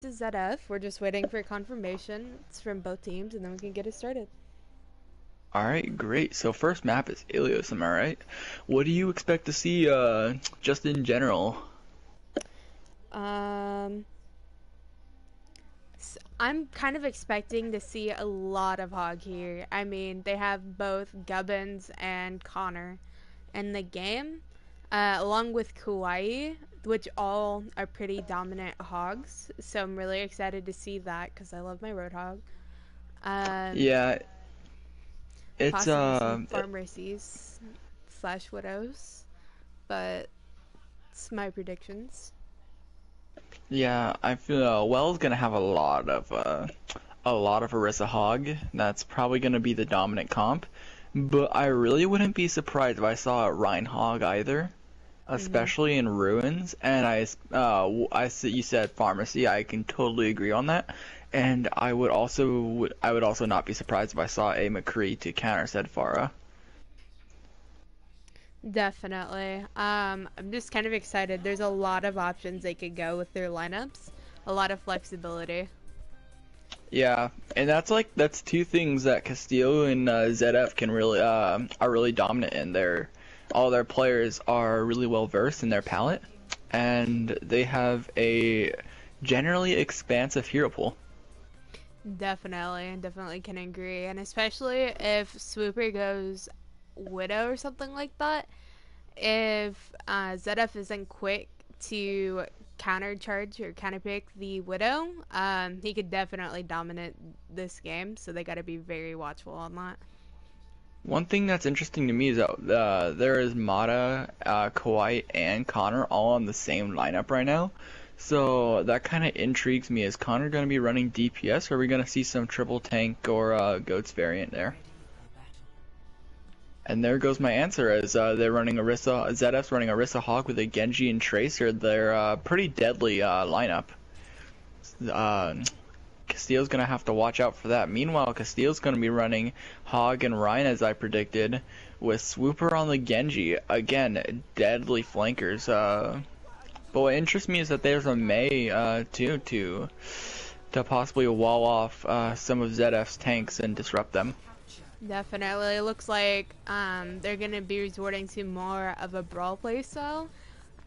This is Zed-F. We're just waiting for confirmation. It's from both teams, and then we can get it started. Alright, great. So first map is Ilios, am I right? What do you expect to see, just in general? Um, I'm kind of expecting to see a lot of Hog here. I mean, they have both Gubbins and Connor in the game, along with Kauai, which all are pretty dominant Hogs. So I'm really excited to see that because I love my Roadhog. Um, Yeah, it's, Possibly some Farmersies slash Widows, but it's my predictions. yeah, I feel, Well's gonna have a lot of Orisa Hog. That's probably gonna be the dominant comp. But I really wouldn't be surprised if I saw a Rhine Hog either, Hmm. especially in Ruins. And you said Pharmacy, I can totally agree on that. And I would also not be surprised if I saw a McCree to counter Zedfara. Definitely. I'm just kind of excited. There's a lot of options they could go with their lineups, a lot of flexibility. Yeah, and that's two things that Castillo and Zed-F can really are really dominant in. All their players are really well versed in their palette, and they have a generally expansive hero pool. Definitely can agree. And especially if Swooper goes Widow or something like that, if Zed-F isn't quick to countercharge or counterpick the Widow, he could definitely dominate this game. So they got to be very watchful on that. One thing that's interesting to me is that there is Mata, Kawhi, and Connor all on the same lineup right now. So that kind of intrigues me. Is Connor going to be running DPS, or are we going to see some triple tank or Goats variant there? And there goes my answer, as they're running Orisa, Zedf's running Orisa Hawk with a Genji and Tracer. They're pretty deadly lineup. Uh, Castillo's going to have to watch out for that. Meanwhile, Castillo's going to be running Hog and Ryan, as I predicted, with Swooper on the Genji. Again, deadly flankers. But what interests me is that there's a Mei, too, to possibly wall off some of Zedf's tanks and disrupt them. Definitely. It looks like they're going to be resorting to more of a brawl play style,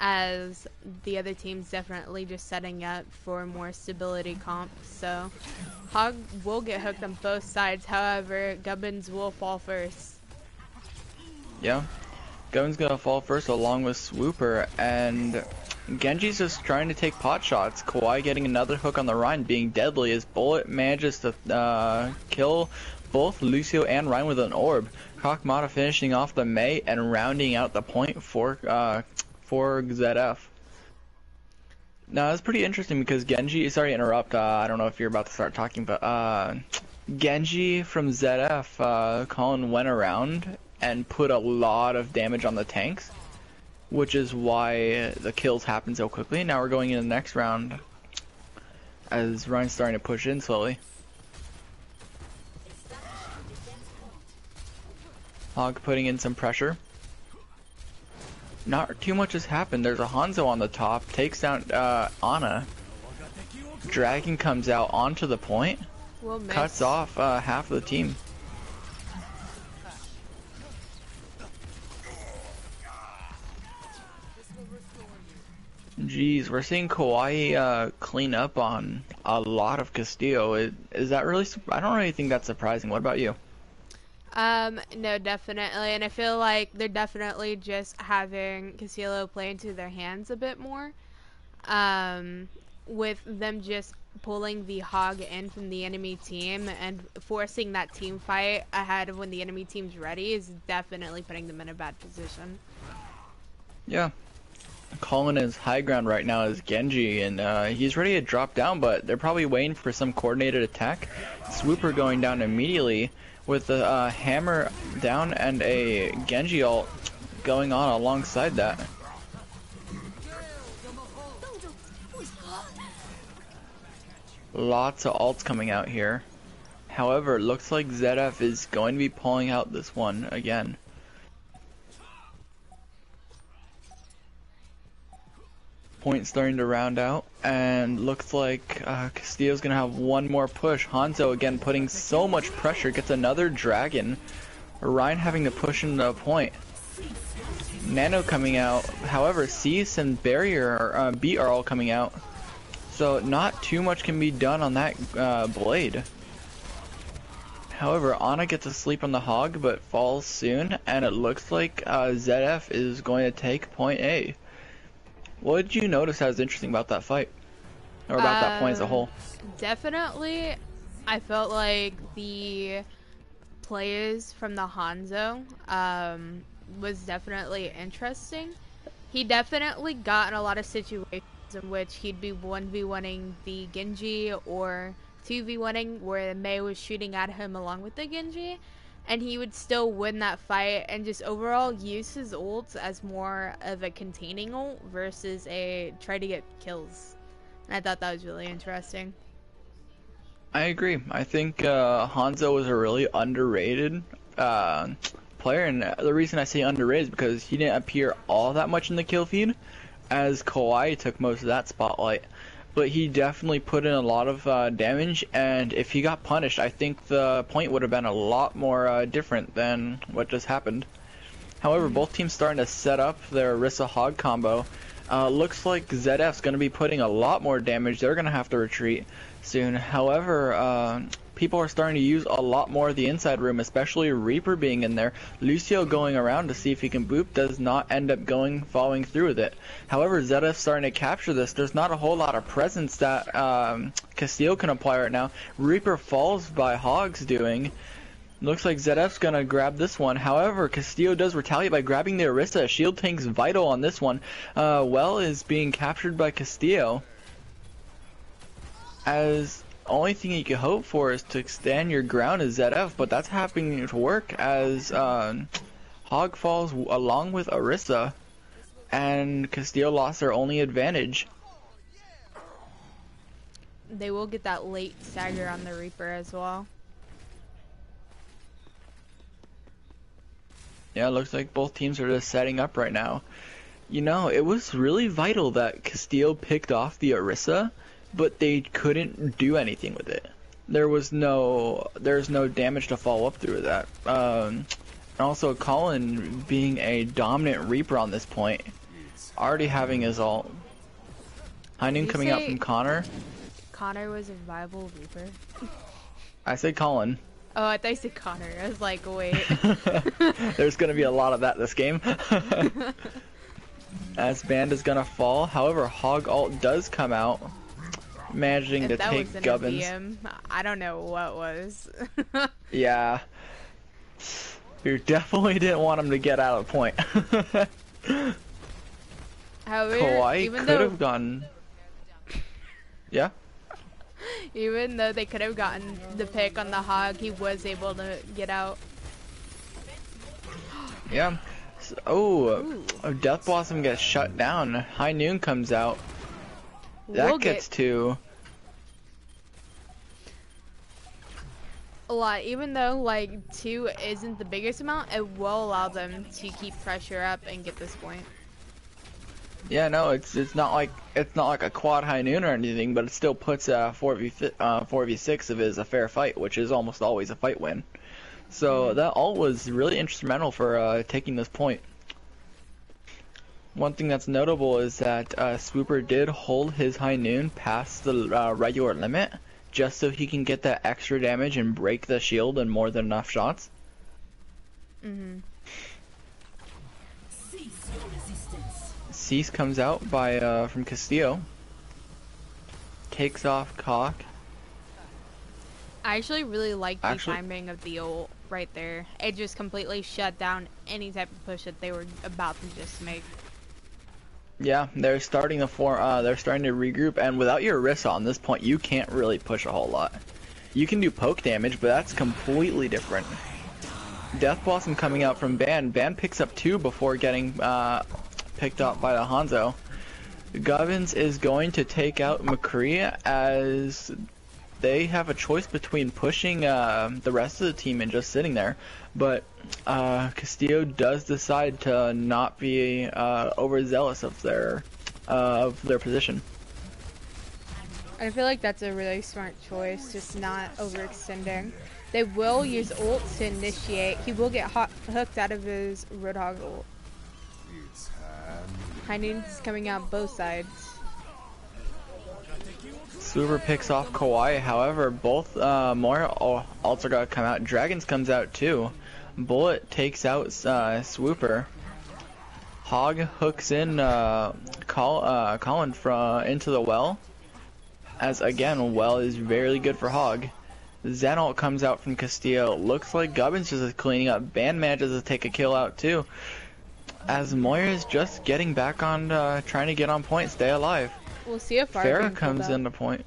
as the other team's definitely just setting up for more stability comp. So Hog will get hooked on both sides. However, Gubbins will fall first. Yeah. Goen's gonna fall first along with Swooper, and Genji's just trying to take pot shots. Kawhi getting another hook on the Rhine, being deadly. His bullet manages to kill both Lucio and Rhine with an orb. Kakmata finishing off the Mei and rounding out the point for Zed-F. Now that's pretty interesting because Genji, sorry to interrupt, I don't know if you're about to start talking, but Genji from Zed-F, Colin went around and put a lot of damage on the tanks, which is why the kills happen so quickly. Now we're going into the next round as Ryan's starting to push in slowly. Hog putting in some pressure. Not too much has happened. There's a Hanzo on the top, takes down Ana. Dragon comes out onto the point, We'll cuts miss. off half of the team. Jeez, we're seeing Kauai clean up on a lot of Castillo. Is that really? I don't really think that's surprising. What about you? No, definitely. And I feel like they're definitely just having Castillo play into their hands a bit more. Um, with them just pulling the Hog in from the enemy team and forcing that team fight ahead of when the enemy team's ready is definitely putting them in a bad position. Yeah, Colin is high ground right now as Genji, and he's ready to drop down, but they're probably waiting for some coordinated attack. Swooper going down immediately with the hammer down and a Genji ult going on alongside that. Lots of ults coming out here. However, it looks like Zed-F is going to be pulling out this one again. Point starting to round out. And looks like Castillo's gonna have one more push. Hanzo again putting so much pressure, gets another dragon. Ryan having to push into a point. Nano coming out. However, Cease and Barrier Beat are all coming out. So not too much can be done on that blade. However, Ana gets a sleep on the hog but falls soon, and it looks like Zed-F is going to take point A. What did you notice as interesting about that fight? Or about that point as a whole? Definitely, I felt like the plays from the Hanzo was definitely interesting. He definitely got in a lot of situations in which he'd be 1v1ing the Genji or 2v1ing where Mei was shooting at him along with the Genji, and he would still win that fight and just overall use his ults as more of a containing ult versus a try to get kills. And I thought that was really interesting. I agree. I think Hanzo was a really underrated player, and the reason I say underrated is because he didn't appear all that much in the kill feed, as Kawhi took most of that spotlight. But he definitely put in a lot of damage, and if he got punished, I think the point would have been a lot more different than what just happened. However, both teams starting to set up their Orisa Hog combo. Looks like Zed-F's going to be putting a lot more damage. They're going to have to retreat soon. However, people are starting to use a lot more of the inside room, especially Reaper being in there. Lucio going around to see if he can boop does not end up following through with it. However, Zed-F's starting to capture this. There's not a whole lot of presence that Castillo can apply right now. Reaper falls by Hog's doing. Looks like Zed-F's gonna grab this one. However, Castillo does retaliate by grabbing the Orisa. Shield tank's vital on this one. Well is being captured by Castillo. As only thing you can hope for is to stand your ground as Zed-F, but that's happening to work as Hog falls along with Orisa, and Castillo lost their only advantage. They will get that late stagger on the Reaper as well. Yeah, it looks like both teams are just setting up right now. You know, it was really vital that Castillo picked off the Orisa, but they couldn't do anything with it. There's no damage to follow up through that. And also Colin being a dominant Reaper on this point, already having his ult. High Noon coming out from Connor. Connor was a viable Reaper. I said Colin. Oh, I thought you said Connor. I was like, wait. There's gonna be a lot of that this game. As Band is gonna fall. However, Hog ult does come out, managing to take Gubbins. I don't know what was. Yeah. You definitely didn't want him to get out of the point. However, Kawhi could have gone. Yeah. Even though they could have gotten the pick on the Hog, he was able to get out. Yeah. So, Death Blossom gets shut down. High Noon comes out. That gets to a lot. Even though like 2 isn't the biggest amount, it will allow them to keep pressure up and get this point. Yeah, no, it's not like a quad High Noon or anything, but it still puts 4v6 if it is a fair fight, which is almost always a fight win. So that ult was really instrumental for taking this point. One thing that's notable is that Swooper did hold his High Noon past the regular limit, just so he can get that extra damage and break the shield in more than enough shots. Cease comes out by from Castillo. Takes off Cock. I actually really like the timing of the ult right there. It just completely shut down any type of push that they were about to just make. Yeah, they're starting to regroup, and without your Orisa on this point, you can't really push a whole lot. You can do poke damage, but that's completely different. Death Blossom coming out from Ban. Ban picks up 2 before getting picked up by the Hanzo. Gubbins is going to take out McCree as they have a choice between pushing the rest of the team and just sitting there, but Castillo does decide to not be overzealous of their position. I feel like that's a really smart choice, just not overextending. They will use ult to initiate. He will get hooked out of his Roadhog ult. Heinen's coming out both sides. Swooper picks off Kawaii, however, both Moira ults are gonna come out. Dragons comes out too. Bullet takes out Swooper. Hog hooks in Colin into the well. As again, well is very good for Hog. Zen ult comes out from Castillo. Looks like Gubbins just is cleaning up. Band manages to take a kill out too. As Moira is just getting back on, trying to get on point, stay alive. We'll see if Farah comes into point.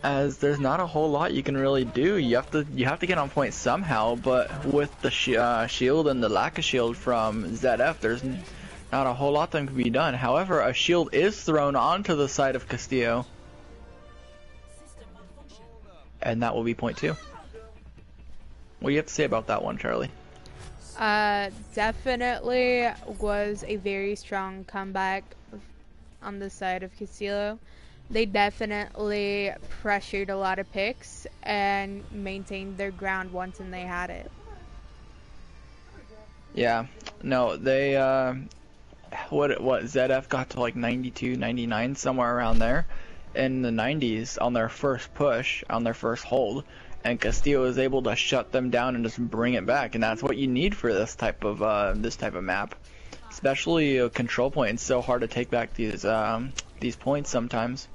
As there's not a whole lot you can really do. You have to get on point somehow, but with the shield and the lack of shield from Zed-F, there's not a whole lot that can be done. However, a shield is thrown onto the side of Castillo. And that will be point 2. What do you have to say about that one, Charlie? Definitely was a very strong comeback on the side of Castillo. They definitely pressured a lot of picks and maintained their ground once and they had it. Yeah, no, they what Zed-F got to like 92, 99, somewhere around there in the 90s on their first push, on their first hold, and Castillo was able to shut them down and just bring it back, and that's what you need for this type of map, especially a control point. It's so hard to take back these points sometimes.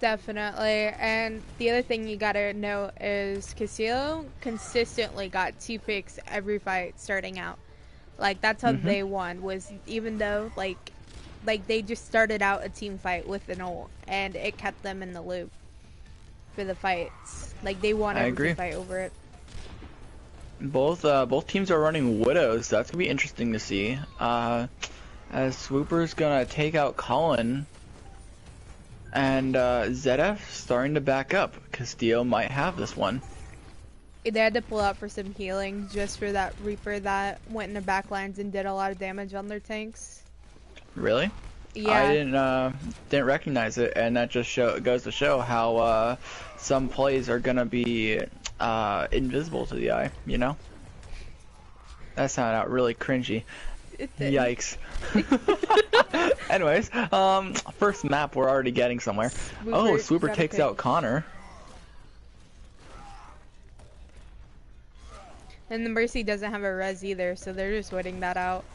Definitely, and the other thing you gotta know is Castillo consistently got 2 picks every fight starting out. Like, that's how they won, was even though, like they just started out a team fight with an ult, and it kept them in the loop for the fights. Like, they won every fight over it. Both teams are running Widows, so that's gonna be interesting to see. As Swooper's gonna take out Colin, and Zed-F starting to back up. Castillo might have this one. They had to pull out for some healing just for that Reaper that went in their backlines and did a lot of damage on their tanks. Really? Yeah. I didn't recognize it, and that just goes to show how some plays are gonna be invisible to the eye. You know? That sounded out really cringy. Yikes. Anyways, first map we're already getting somewhere. Swooper takes out Connor. And the Mercy doesn't have a res either, so they're just waiting that out.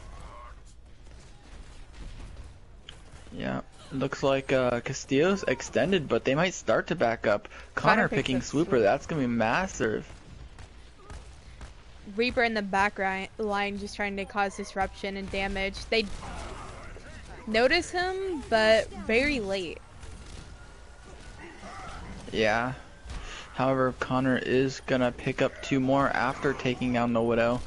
Yeah, looks like Castillo's extended, but they might start to back up. Connor picking Swooper, that's gonna be massive. Reaper in the back line just trying to cause disruption and damage. They notice him, but very late. Yeah. However, Connor is gonna pick up 2 more after taking down the Widow.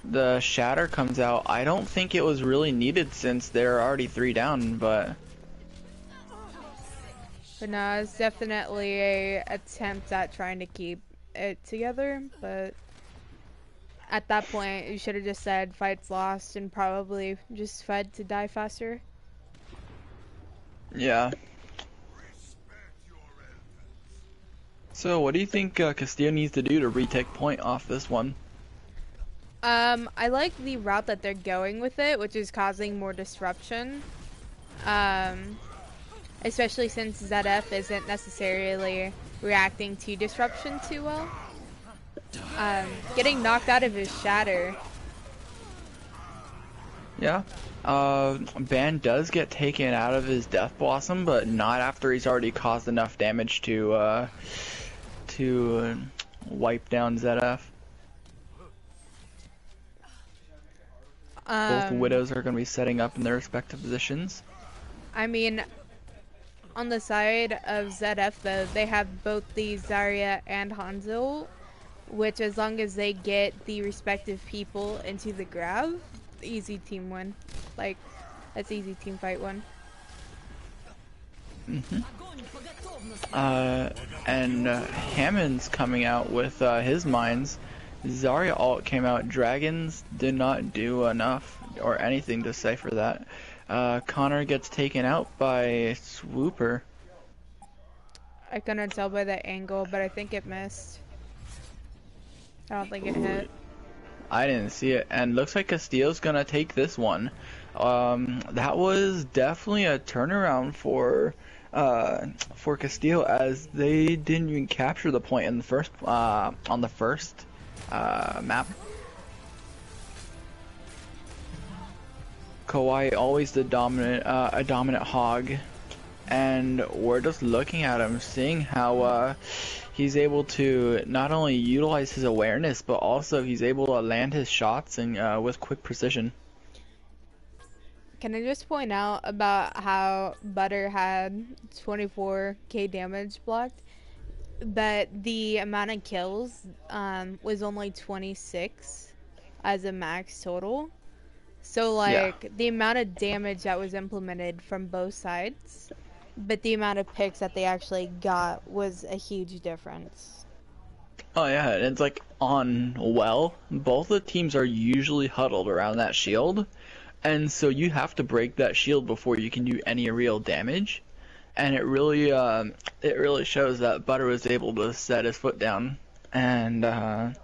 The Shatter comes out. I don't think it was really needed since they're already 3 down, but no, it's definitely a attempt at trying to keep it together, but at that point, you should have just said fight's lost and probably just fed to die faster. Yeah. So, what do you think Castillo needs to do to retake point off this one? I like the route that they're going with it, which is causing more disruption. Especially since Zed-F isn't necessarily reacting to disruption too well. Getting knocked out of his Shatter. Yeah. Ban does get taken out of his Death Blossom, but not after he's already caused enough damage to wipe down Zed-F. Both Widows are going to be setting up in their respective positions. I mean, on the side of Zed-F though, they have both the Zarya and Hanzo, which as long as they get the respective people into the grab, easy team win. Like, that's easy team fight win. And Hammond's coming out with his mines. Zarya ult came out. Dragons did not do enough or anything to say for that. Connor gets taken out by Swooper. I couldn't tell by the angle, but I think it missed. I don't think it hit. I didn't see it, and looks like Castillo's gonna take this one. That was definitely a turnaround for Castillo, as they didn't even capture the point in the first on the first map. Kawhi always the dominant a dominant hog, and we're just looking at him, seeing how he's able to not only utilize his awareness, but also he's able to land his shots and with quick precision. Can I just point out about how Butter had 24k damage blocked, but the amount of kills was only 26 as a max total. So Yeah. like the amount of damage that was implemented from both sides, but the amount of picks that they actually got was a huge difference. Oh yeah, and it's like on both the teams are usually huddled around that shield, and so you have to break that shield before you can do any real damage. And it really shows that Butter was able to set his foot down and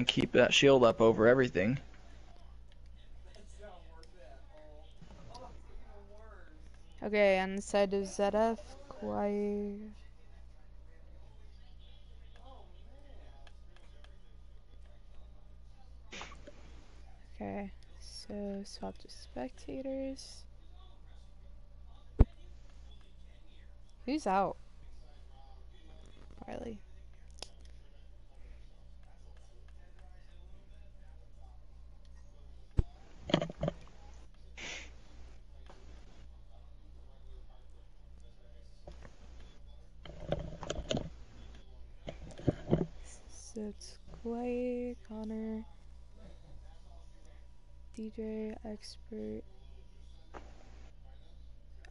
keep that shield up over everything. Okay, on the side of Zed-F, quiet. Okay, so swap to spectators. Who's out? Riley. So it's Clay, Connor, DJ, expert.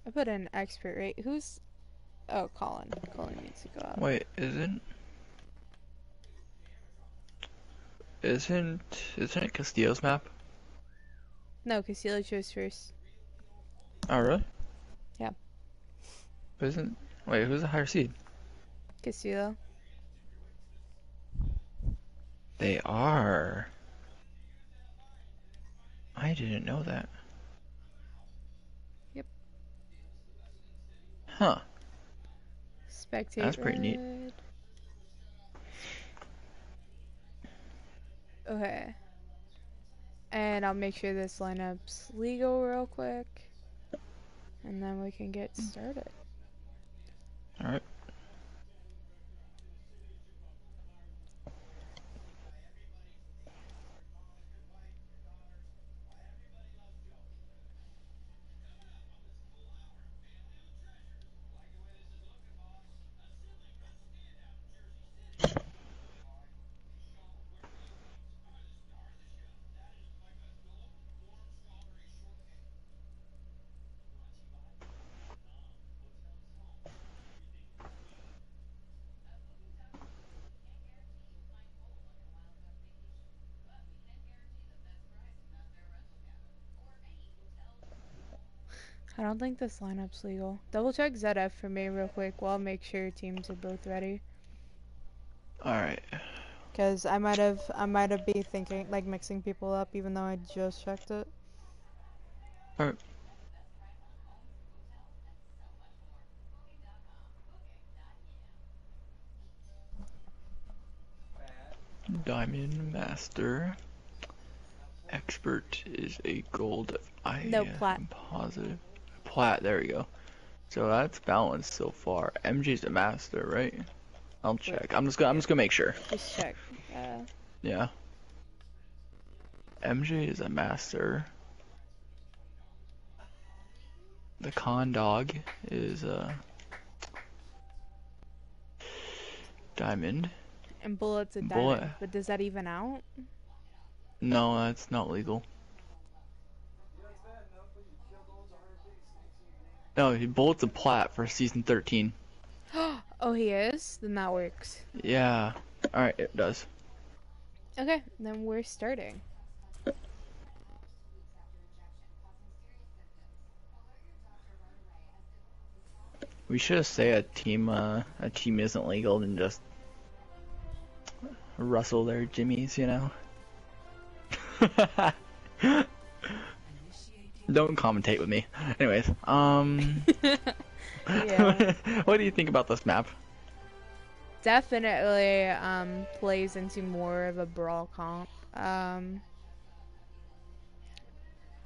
I put in expert, right? Who's... Oh, Colin. Colin needs to go out. Wait, isn't it Castillo's map? No, Castillo chose first. Oh really? Yeah. Wait, who's the higher seed? Castillo. They are. I didn't know that. Yep. Huh. Spectate That's pretty neat. red. Okay. And I'll make sure this lineup's legal real quick. And then we can get started. Alright. I don't think this lineup's legal. Double check Zed-F for me real quick while I'll make sure teams are both ready. Alright. Cause I might have be thinking like mixing people up even though I just checked it. Alright. Diamond Master. Expert is a gold. I No, plat. am positive. Plat, there we go. So that's balanced so far. MJ's a master, right? I'll check. I'm just gonna make sure. Just check. Yeah. MJ is a master. The con dog is a diamond. And bullet's a diamond. Bullet. But does that even out? No, that's not legal. No, Bullet's a plat for season 13. Oh, he is? Then that works. Yeah. Alright, it does. Okay, then we're starting. We should say a team isn't legal and just rustle their jimmies, you know? Don't commentate with me. Anyways, Yeah. what do you think about this map? Definitely plays into more of a brawl comp.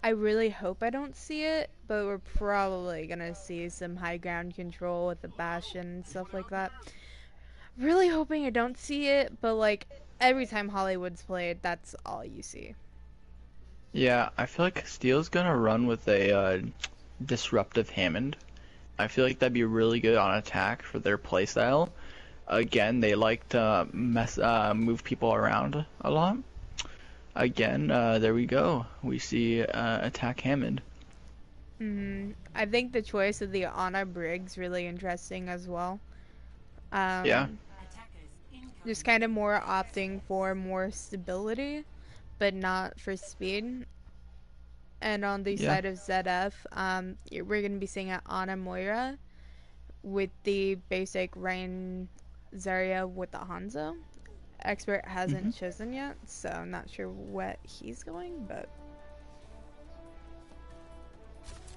I really hope I don't see it, but we're probably gonna see some high ground control with the Bastion and stuff like that. Really hoping I don't see it, but like every time Hollywood's played, that's all you see. Yeah, I feel like Castillo's gonna run with a disruptive Hammond. I feel like that'd be really good on attack for their playstyle. Again, they like to move people around a lot. Again, there we go. We see attack Hammond. I think the choice of the Ana Brig's really interesting as well. Yeah. Just kind of more opting for more stability, but not for speed. And on the side of Zed-F, we're going to be seeing an Ana Moira with the basic Rain Zarya with the Hanzo. Expert hasn't chosen yet, so I'm not sure what he's going, but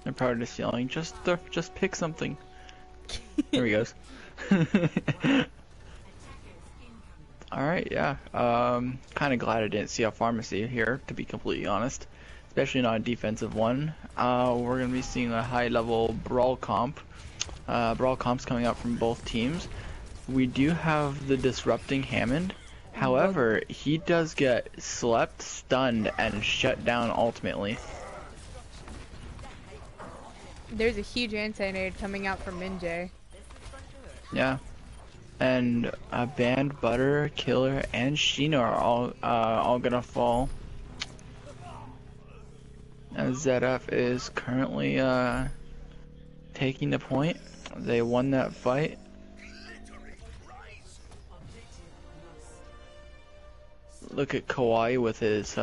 They're probably just yelling, just pick something. There he goes. Alright, yeah. Kind of glad I didn't see a pharmacy here, to be completely honest. Especially not a defensive one. We're going to be seeing a high-level brawl comp. Brawl comps coming out from both teams. We do have the disrupting Hammond. However, he does get slept, stunned, and shut down ultimately. There's a huge anti-nade coming out from Minjay. Yeah. And Band, Butter, Killer, and Sheena are all gonna fall. And Zed-F is currently taking the point. They won that fight. Look at Kawaii with his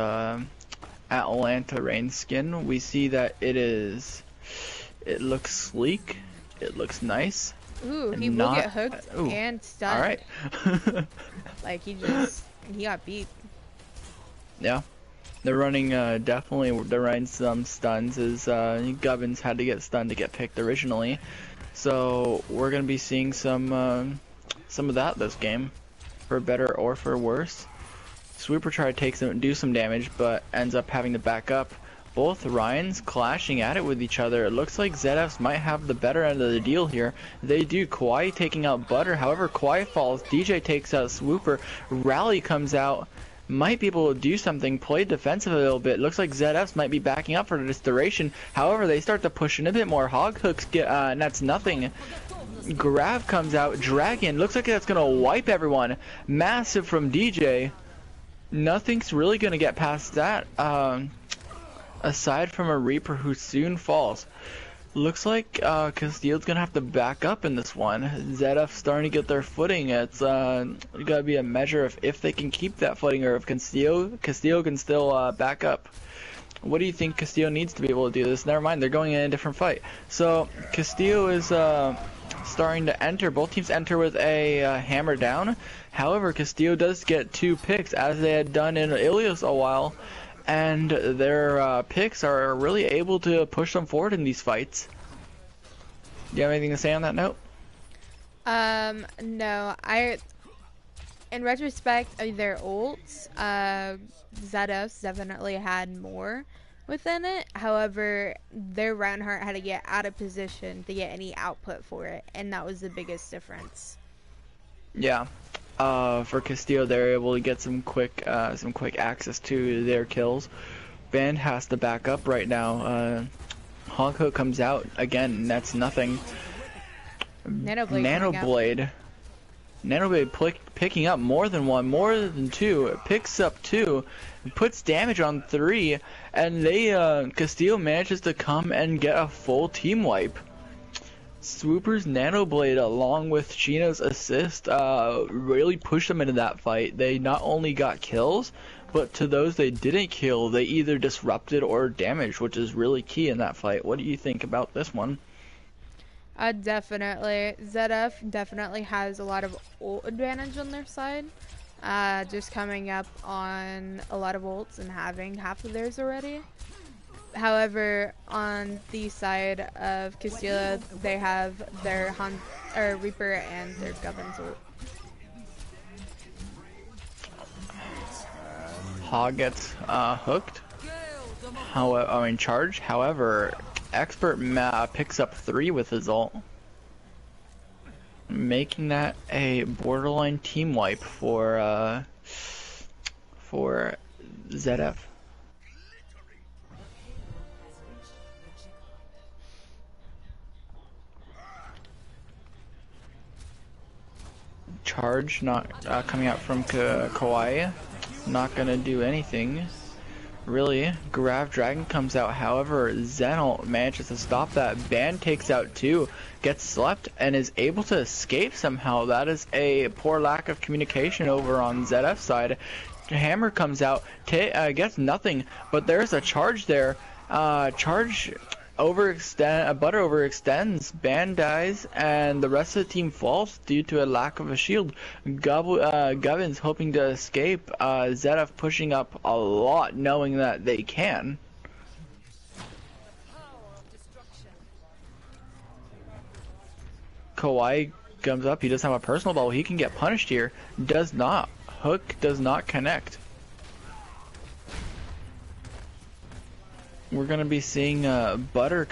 Atlanta rain skin. We see that it looks sleek, it looks nice. Ooh, he will get hooked and stunned. Alright. Like he got beat. Yeah. They're running they're running some stuns as Gubbins had to get stunned to get picked originally. So we're gonna be seeing some of that this game. For better or for worse. Swooper tried to do some damage, but ends up having to back up. Both Ryans clashing at it with each other. It looks like Zed-F's might have the better end of the deal here. They do. Kawaii taking out Butter. However, Kawaii falls. DJ takes out Swooper. Rally comes out. Might be able to do something. Play defensive a little bit. Looks like Zed-F's might be backing up for this duration. However, they start to push in a bit more. Hog hooks get, and that's nothing. Grav comes out. Dragon. Looks like that's going to wipe everyone. Massive from DJ. Nothing's really going to get past that. Aside from a Reaper who soon falls. Looks like Castillo's gonna have to back up in this one. Zed-F starting to get their footing. It's gotta be a measure of if they can keep that footing or if Castillo can still back up. What do you think Castillo needs to be able to do this? Never mind, they're going in a different fight. So Castillo is starting to enter. Both teams enter with a hammer down. However, Castillo does get 2 picks as they had done in Ilios a while. And their picks are really able to push them forward in these fights. Do you have anything to say on that note? No. In retrospect of their ults, Zed-F's definitely had more within it. However, their Reinhardt had to get out of position to get any output for it, and that was the biggest difference. Yeah. For Castillo, they're able to get some quick access to their kills. Band has to back up right now. Hoghook comes out again, and that's nothing. Nanoblade picking up more than 1, more than 2. It picks up 2, puts damage on 3, and Castillo manages to come and get a full team wipe. Swooper's Nanoblade along with Sheena's assist really pushed them into that fight. They not only got kills, but to those they didn't kill, they either disrupted or damaged, which is really key in that fight. What do you think about this one? Definitely. Zed-F definitely has a lot of ult advantage on their side. Just coming up on a lot of ults and having half of theirs already. However, on the side of Castillo, they have their Reaper and their Govern's ult. Hog gets hooked. However, charge. However, Expert picks up 3 with his ult, making that a borderline team wipe for Zed-F. Charge not coming out from Kawaii, not gonna do anything. Really, Grav Dragon comes out, however, Zenalt manages to stop that. Ban takes out 2, gets slept, and is able to escape somehow. That is a poor lack of communication over on Zed-F's side. Hammer comes out, gets nothing, but there's a charge there. Charge Butter overextends, Ban dies, and the rest of the team falls due to a lack of a shield. Govern's hoping to escape, Zed-F pushing up a lot, knowing that they can. Kawaii comes up, he doesn't have a personal ball, he can get punished here. Does not. Hook does not connect. We're gonna be seeing Butter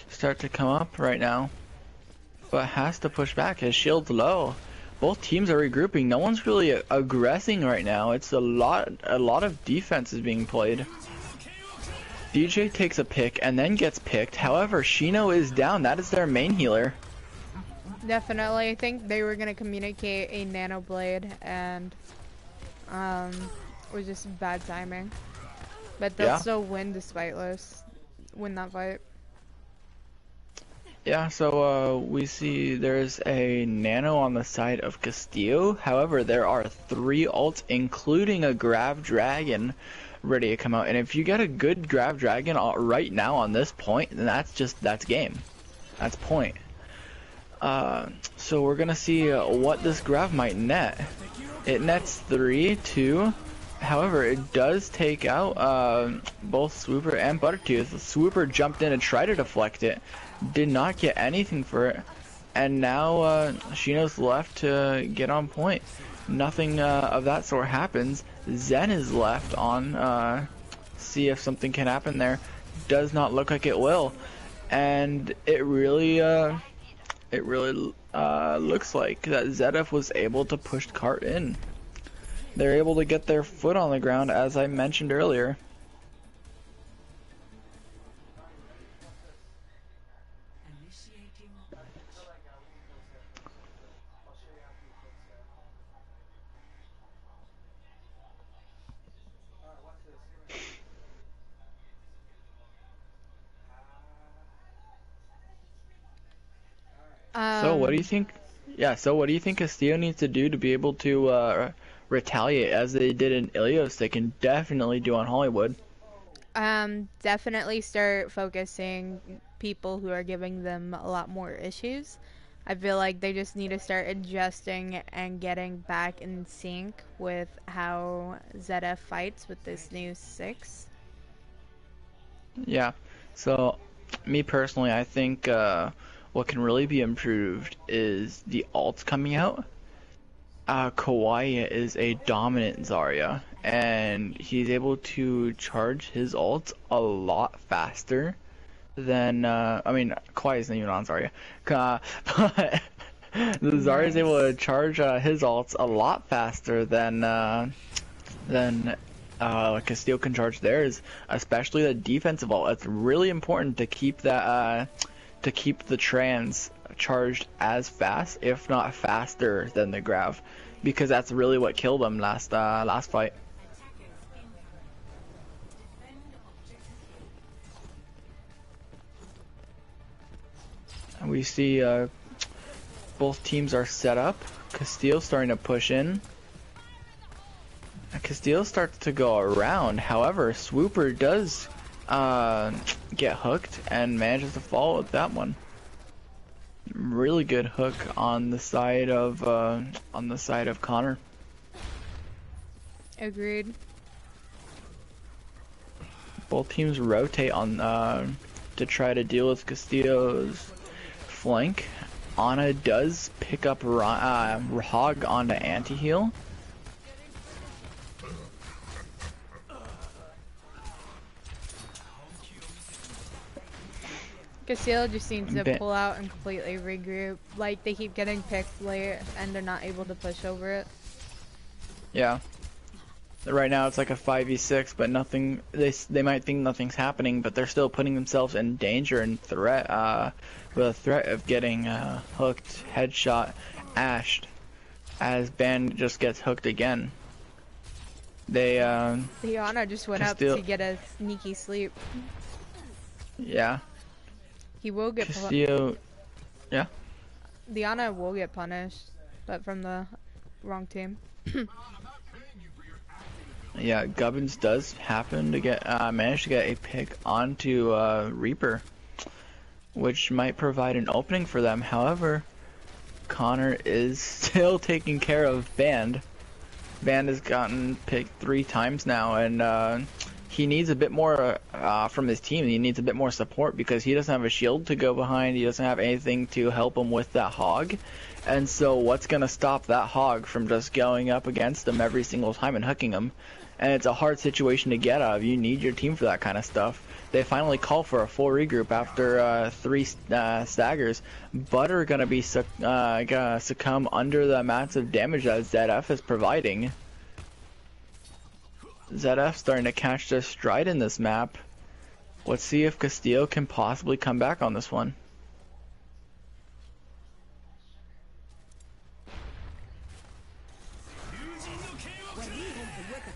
start to come up right now, but has to push back. His shield's low. Both teams are regrouping. No one's really aggressing right now. It's a lot of defense is being played. DJ takes a pick and then gets picked. However, Shino is down. That is their main healer. Definitely, I think they were gonna communicate a Nano Blade, and it was just bad timing. But they'll still win despite win that fight. Yeah, so we see there's a Nano on the side of Castillo. However, there are 3 ults, including a Grav Dragon, ready to come out. And if you get a good Grav Dragon right now on this point, then that's game. That's point. So we're gonna see what this Grav might net. It nets 3, 2. However, it does take out both Swooper and Buttertooth. Swooper jumped in and tried to deflect it, did not get anything for it, and now Shino's left to get on point. Nothing of that sort happens. Zen is left on, see if something can happen there. Does not look like it will, and it really looks like that Zed-F was able to push Cart in. They're able to get their foot on the ground, as I mentioned earlier. So what do you think? Yeah, so what do you think Castillo needs to do to be able to retaliate as they did in Ilios? They can definitely do on Hollywood. Definitely start focusing people who are giving them a lot more issues. I feel like they just need to start adjusting and getting back in sync with how Zed-F fights with this new 6. Yeah, so me personally, I think what can really be improved is the ults coming out. Kawaii is a dominant Zarya, and he's able to charge his ults a lot faster than, Kawaii isn't even on Zarya, but the Zarya is able to charge his ults a lot faster than Castillo can charge theirs, especially the defensive ult. It's really important to keep that, to keep the trans charged as fast, if not faster than the Grav, because that's really what killed them last fight. And we see both teams are set up. Castillo starting to push in. Castillo starts to go around. However, Swooper does get hooked and manages to fall with that one. Really good hook on the side of Connor. Agreed. Both teams rotate on to try to deal with Castillo's flank. Ana does pick up Hog onto anti-heal. Castillo just needs to pull out and completely regroup. Like, they keep getting picked late and they're not able to push over it. Yeah. Right now it's like a 5v6, but nothing. They might think nothing's happening, but they're still putting themselves in danger and threat. With a threat of getting hooked, headshot, ashed, as Band just gets hooked again. The Ana just went up to get a sneaky sleep. Yeah. He will get Castillo. Yeah. The Ana will get punished, but from the wrong team. Yeah, Gubbins does happen to get manage to get a pick onto Reaper, which might provide an opening for them. However, Connor is still taking care of Band. Band has gotten picked 3 times now, and he needs a bit more from his team. He needs a bit more support because he doesn't have a shield to go behind. He doesn't have anything to help him with that Hog. And so what's going to stop that Hog from just going up against him every single time and hooking him? And it's a hard situation to get out of. You need your team for that kind of stuff. They finally call for a full regroup after 3 staggers. Butter going to be succumb under the massive damage that Zed-F is providing. Zed-F starting to catch their stride in this map. Let's see if Castillo can possibly come back on this one.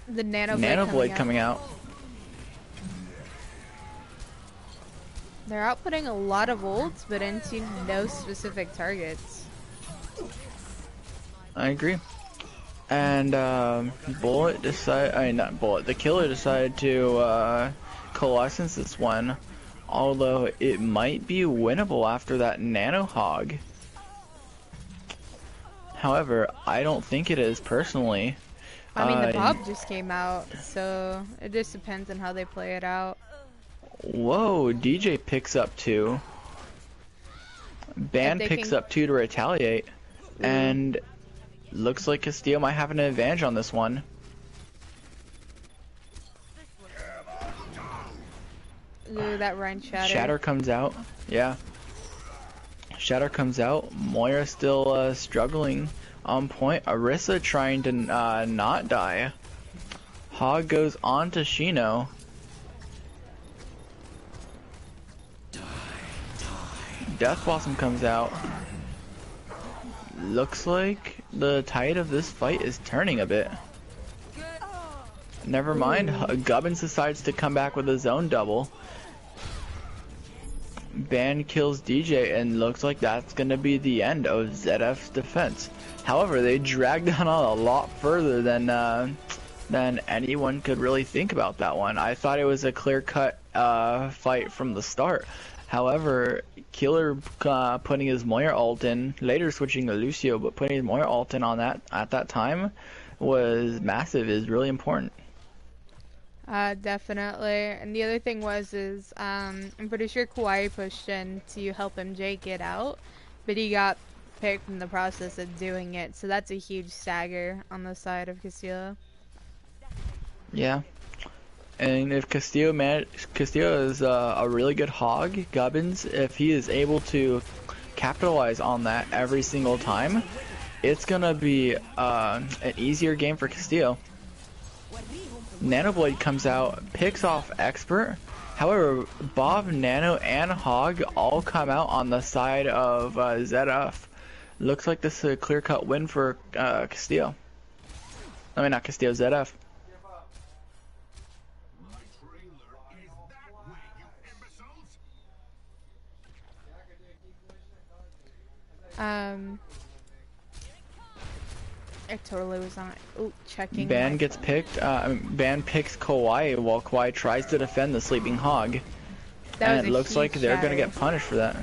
The Nanoblade coming out. They're outputting a lot of ults, but into no specific targets. I agree. And Bullet the killer decided to coalescence this one, although it might be winnable after that Nano Hog. However, I don't think it is personally. I mean, the Bob just came out, so it just depends on how they play it out. Whoa, DJ picks up 2. Band picks up 2 to retaliate, and looks like Castillo might have an advantage on this one. Ooh, that Rhine Shatter. Shatter comes out, yeah. Shatter comes out. Moira still struggling on point. Arissa trying to not die. Hog goes on to Shino. Death Blossom comes out. Looks like the tide of this fight is turning a bit. Never mind, Gubbins decides to come back with his own double. Ban kills DJ, and looks like that's gonna be the end of Zed-F's defense. However, they dragged that on a lot further than anyone could really think about that one. I thought it was a clear-cut fight from the start. However, Killer putting his Moira ult in, later switching to Lucio, but putting his Moira ult in on that at that time was massive, is really important. Definitely. And the other thing is I'm pretty sure Kawaii pushed in to help MJ get out, but he got picked in the process of doing it, so that's a huge stagger on the side of Castillo. Yeah. And if Castillo is a really good Hog, Gubbins, if he is able to capitalize on that every single time, it's gonna be an easier game for Castillo. Nanoblade comes out, picks off Expert. However, Bob, Nano, and Hog all come out on the side of Zed-F. Looks like this is a clear-cut win for Castillo. I mean, not Castillo, Zed-F. It totally was not. Ooh, checking. Ban gets picked. Ban picks Kawaii while Kawaii tries to defend the sleeping Hog. And it looks like they're gonna get punished for that.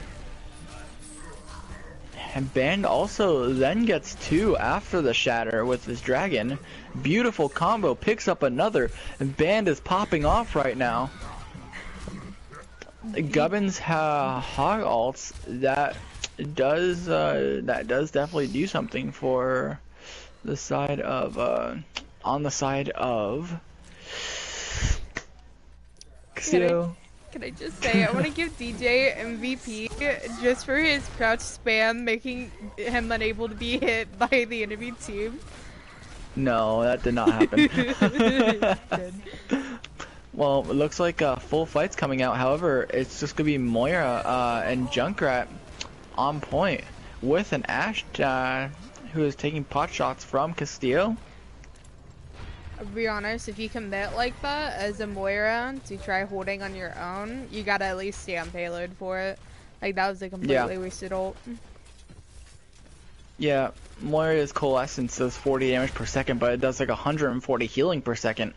And Band also then gets 2 after the shatter with his dragon. Beautiful combo, picks up another, and Band is popping off right now. Gubbins hog ults, that does definitely do something for the side of on the side of Castillo. Can I just say, I want to give DJ MVP just for his crouch spam, making him unable to be hit by the enemy team. No, that did not happen. Well, it looks like full fight's coming out. However, it's just gonna be Moira and Junkrat on point with an Ashe who is taking pot shots from Castillo. I'll be honest, if you commit like that as a Moira to try holding on your own, you gotta at least stay on payload for it. Like, that was a completely wasted ult. Yeah, Moira's Coalescence does 40 damage per second, but it does like 140 healing per second,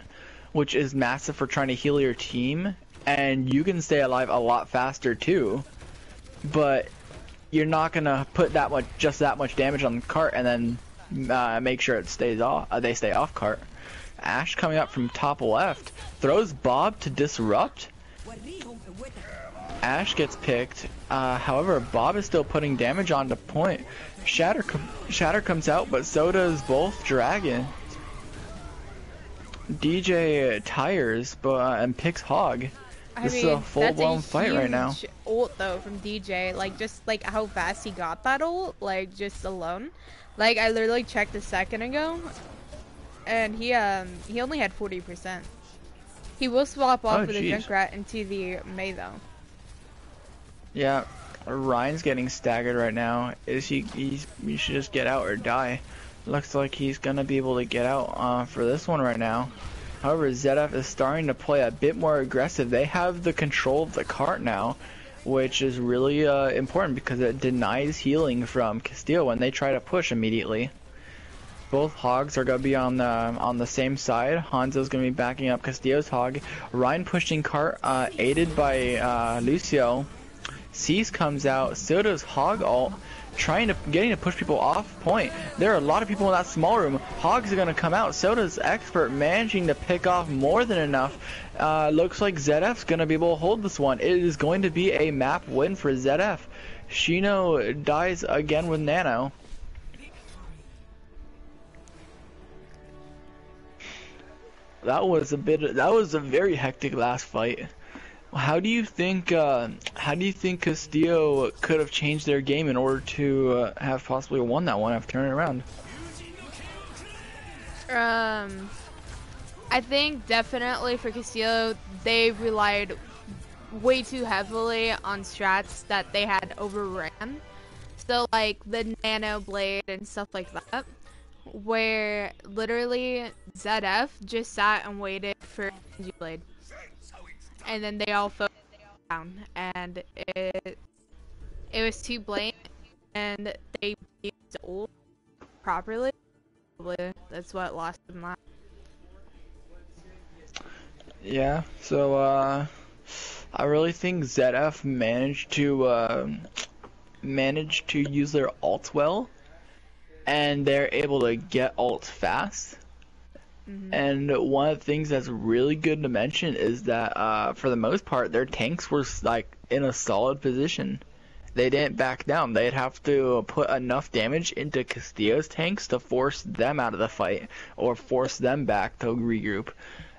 which is massive for trying to heal your team, and you can stay alive a lot faster too, but you're not gonna put that much damage on the cart and then make sure it stays off. They stay off cart. Ashe coming up from top left throws Bob to disrupt. Ashe gets picked. However, Bob is still putting damage onto point. Shatter comes out, but so does both dragons. DJ tires, and picks hog. This is a full-blown fight right now. Ult though from DJ, like just like how fast he got that ult, like just alone. Like I literally checked a second ago, and he only had 40%. He will swap off with the Junkrat into the Mei though. Yeah, Ryan's getting staggered right now. He should just get out or die. Looks like he's gonna be able to get out for this one right now. However, Zed-F is starting to play a bit more aggressive. They have the control of the cart now, which is really important because it denies healing from Castillo when they try to push immediately. Both hogs are gonna be on the same side. Hanzo's gonna be backing up Castillo's hog. Ryan pushing cart, aided by Lucio. Cease comes out. So does Hog ult, getting to push people off point. There are a lot of people in that small room. Hogs are gonna come out. So does Expert, managing to pick off more than enough. Looks like Zed-F's gonna be able to hold this one. It is going to be a map win for Zed-F. Shino dies again with Nano. That was a very hectic last fight. How do you think Castillo could have changed their game in order to have possibly won that one after turning around? I think definitely for Castillo, they relied way too heavily on strats that they had overran. So like the Nano Blade and stuff like that, where literally Zed-F just sat and waited for Genji Blade. And then they all fell down, and it was too blatant, and they used the ult properly. That's what lost them that. Yeah, so I really think Zed-F managed to use their ults well, and they're able to get ults fast. And one of the things that's really good to mention is that for the most part their tanks were like in a solid position. They didn't back down. They'd have to put enough damage into Castillo's tanks to force them out of the fight or force them back to regroup.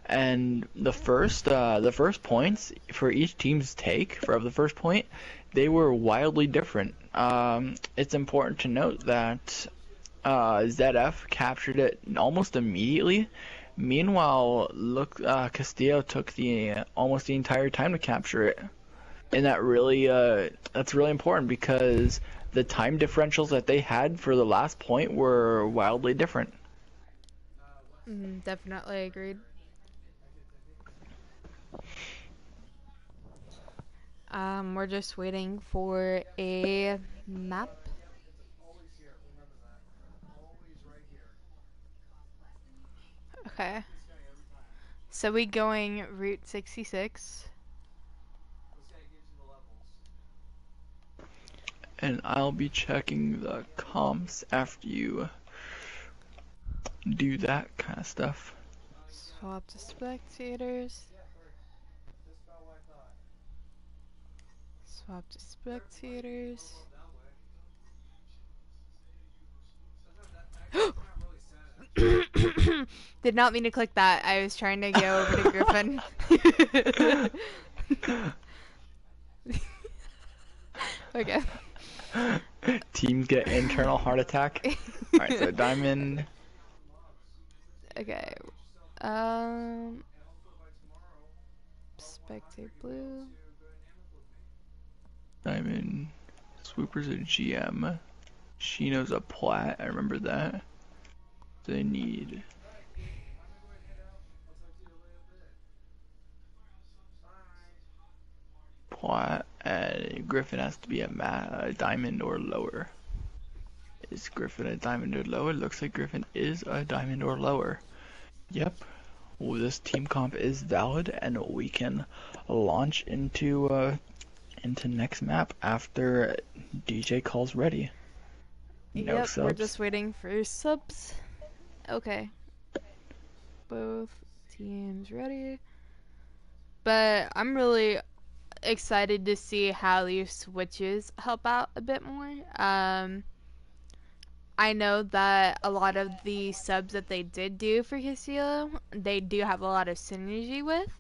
And the first points for each team's take for the first point, they were wildly different. It's important to note that Zed-F captured it almost immediately. Meanwhile, Castillo took almost the entire time to capture it, and that's really important because the time differentials that they had for the last point were wildly different. Definitely agreed. We're just waiting for a map. Okay. So we going Route 66? and I'll be checking the comps after you do that kind of stuff. Swap to spectators. Swap to spectators. Did not mean to click that. I was trying to go over to Griffin. Okay. Teams get internal heart attack. Alright, so Diamond. Okay. Spectate blue. Diamond. Swooper's a GM. Shino's a plat, I remember that. They need plat, and Griffin has to be a diamond or lower. Is Griffin a diamond or lower? Looks like Griffin is a diamond or lower. Yep. Well, this team comp is valid, and we can launch into next map after DJ calls ready. No Yep, subs. we're just waiting for subs. Okay. Both teams ready. But I'm really excited to see how these switches help out a bit more. I know that a lot of the subs that they did do for Castillo, they do have a lot of synergy with.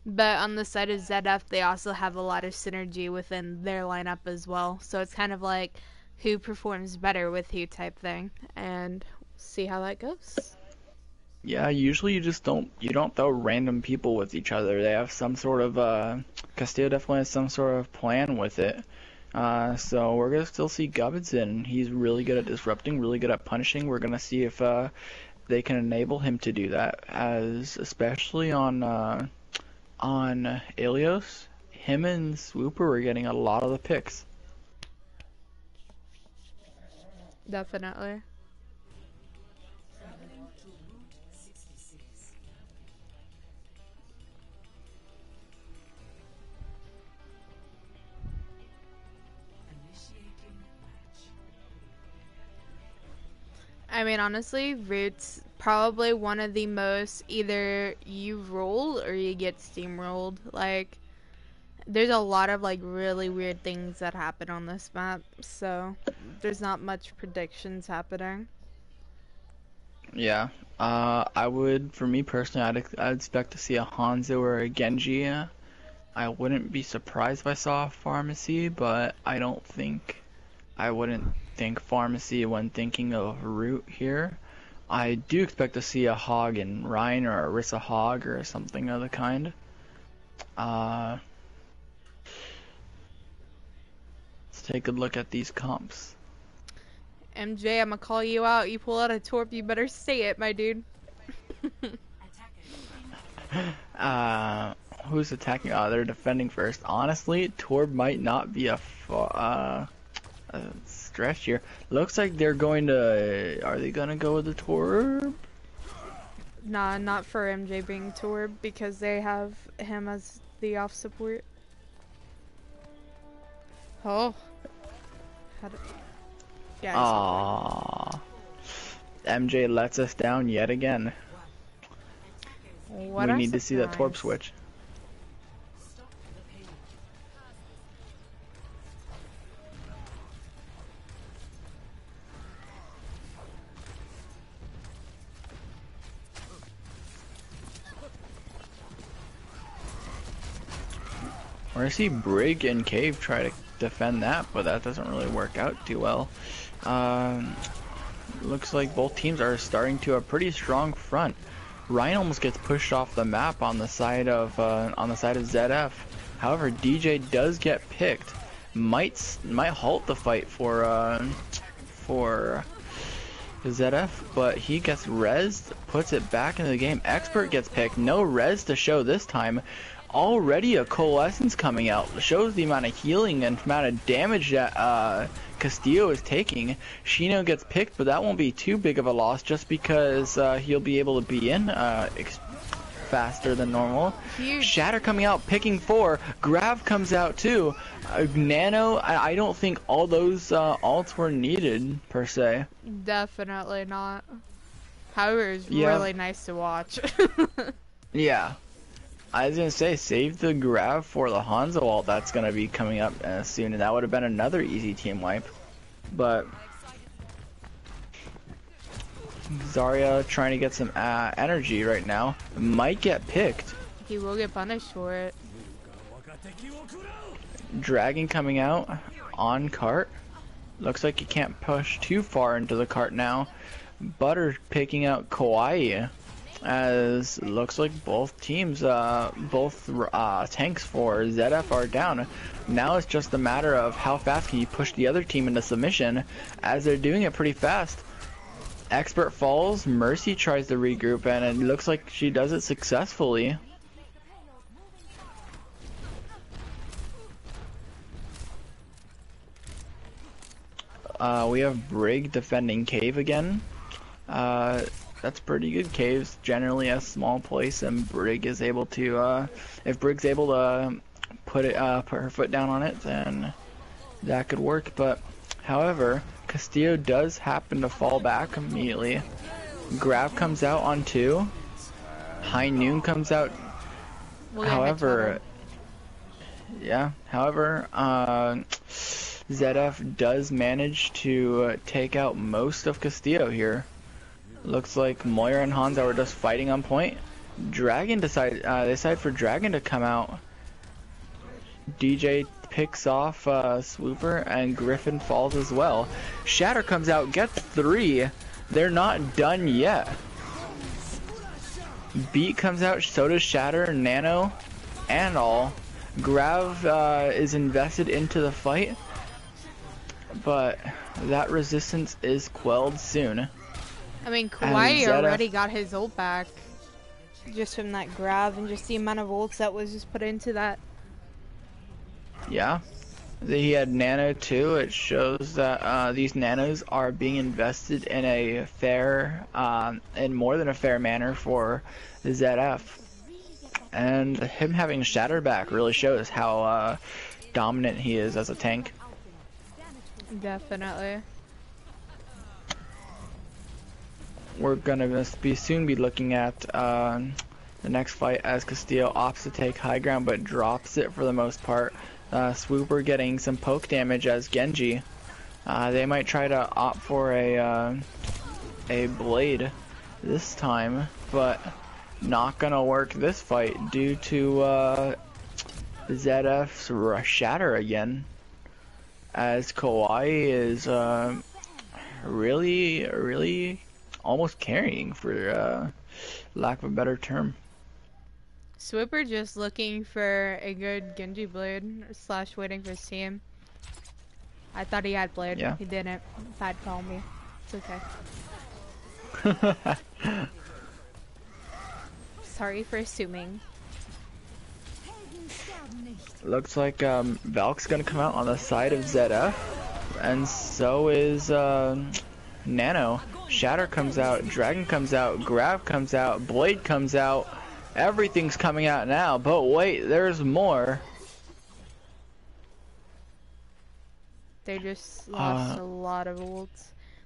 But on the side of Zed-F, they also have a lot of synergy within their lineup as well. So it's kind of like who performs better with who type thing, and see how that goes. Yeah, usually you don't throw random people with each other. They have some sort of Castillo definitely has some sort of plan with it. So we're gonna still see Gubbinson. He's really good at disrupting, really good at punishing. We're gonna see if they can enable him to do that, as especially on Alios, him and Swooper were getting a lot of the picks. Definitely. I mean, honestly, Root's probably one of the most, either you roll or you get steamrolled. Like, there's a lot of, like, really weird things that happen on this map, so there's not much predictions happening. Yeah, for me personally, I'd expect to see a Hanzo or a Genji. I wouldn't be surprised if I saw a Pharmacy, but I wouldn't think Pharmacy when thinking of Root here. I do expect to see a Hog in Ryan or a Rissa Hog or something of the kind. Let's take a look at these comps. MJ, I'm gonna call you out. You pull out a Torp, you better say it, my dude. Who's attacking? Oh, they're defending first. Honestly, Torb might not be a stretch here. Looks like they're going to... Are they gonna go with the Torb? Nah, not for MJ being Torb, because they have him as the off support. Oh. Yeah. Aww. MJ lets us down yet again. What we a need to see that Torb surprise. switch. Or I see Brig and Cave try to defend that, but that doesn't really work out too well. Looks like both teams are starting to a pretty strong front. Ryan almost gets pushed off the map on the side of Zed-F. However, DJ does get picked. Might halt the fight for Zed-F, but he gets rezzed, puts it back into the game. Expert gets picked. No res to show this time. Already a coalescence coming out. Shows the amount of healing and amount of damage that Castillo is taking. Shino gets picked, but that won't be too big of a loss just because he'll be able to be in faster than normal. Huge. Shatter coming out, picking 4. Grav comes out too. Nano, I don't think all those ults were needed per se. Definitely not. However, it's Yeah. really nice to watch. Yeah. I was gonna say, save the Grav for the Hanzo ult that's gonna be coming up soon, and that would have been another easy team wipe. But Zarya trying to get some energy right now. Might get picked. He will get punished for it. Dragon coming out on cart. Looks like he can't push too far into the cart now. Butter picking out Kawaii. As looks like both teams, both tanks for Zed-F are down. Now it's just a matter of how fast can you push the other team into submission, as they're doing it pretty fast. Expert falls, Mercy tries to regroup, and it looks like she does it successfully. We have Brig defending Cave again. That's pretty good. Cave's generally a small place, and Brig is able to, if Brig's able to put her foot down on it, then that could work. But however, Castillo does happen to fall back immediately. Grav comes out on 2. High Noon comes out. However, Zed-F does manage to take out most of Castillo here. Looks like Moira and Hanzo are just fighting on point. Dragon they decide for Dragon to come out. DJ picks off Swooper, and Griffin falls as well. Shatter comes out, gets 3. They're not done yet. Beat comes out, so does Shatter, Nano, and all. Grav is invested into the fight, but that resistance is quelled soon. I mean, Kawaii already got his ult back just from that grab and just the amount of ults that was just put into that. Yeah, he had Nano too. It shows that these Nanos are being invested in a fair, in more than a fair manner for Zed-F. And him having Shatter back really shows how dominant he is as a tank. Definitely. We're gonna soon be looking at the next fight, as Castillo opts to take high ground but drops it for the most part. Swooper getting some poke damage as Genji. They might try to opt for a blade this time, but not gonna work this fight due to Zed-F's Shatter again, as Kawaii is really almost carrying, for lack of a better term. Swooper just looking for a good Genji blade / waiting for his team. I thought he had blade. Yeah. He didn't. Bad call me. It's okay. Sorry for assuming. Looks like Valk's gonna come out on the side of Zed-F, and so is Nano. Shatter comes out, Dragon comes out, Grav comes out, Blade comes out. Everything's coming out now, but wait, there's more. They just lost a lot of ults.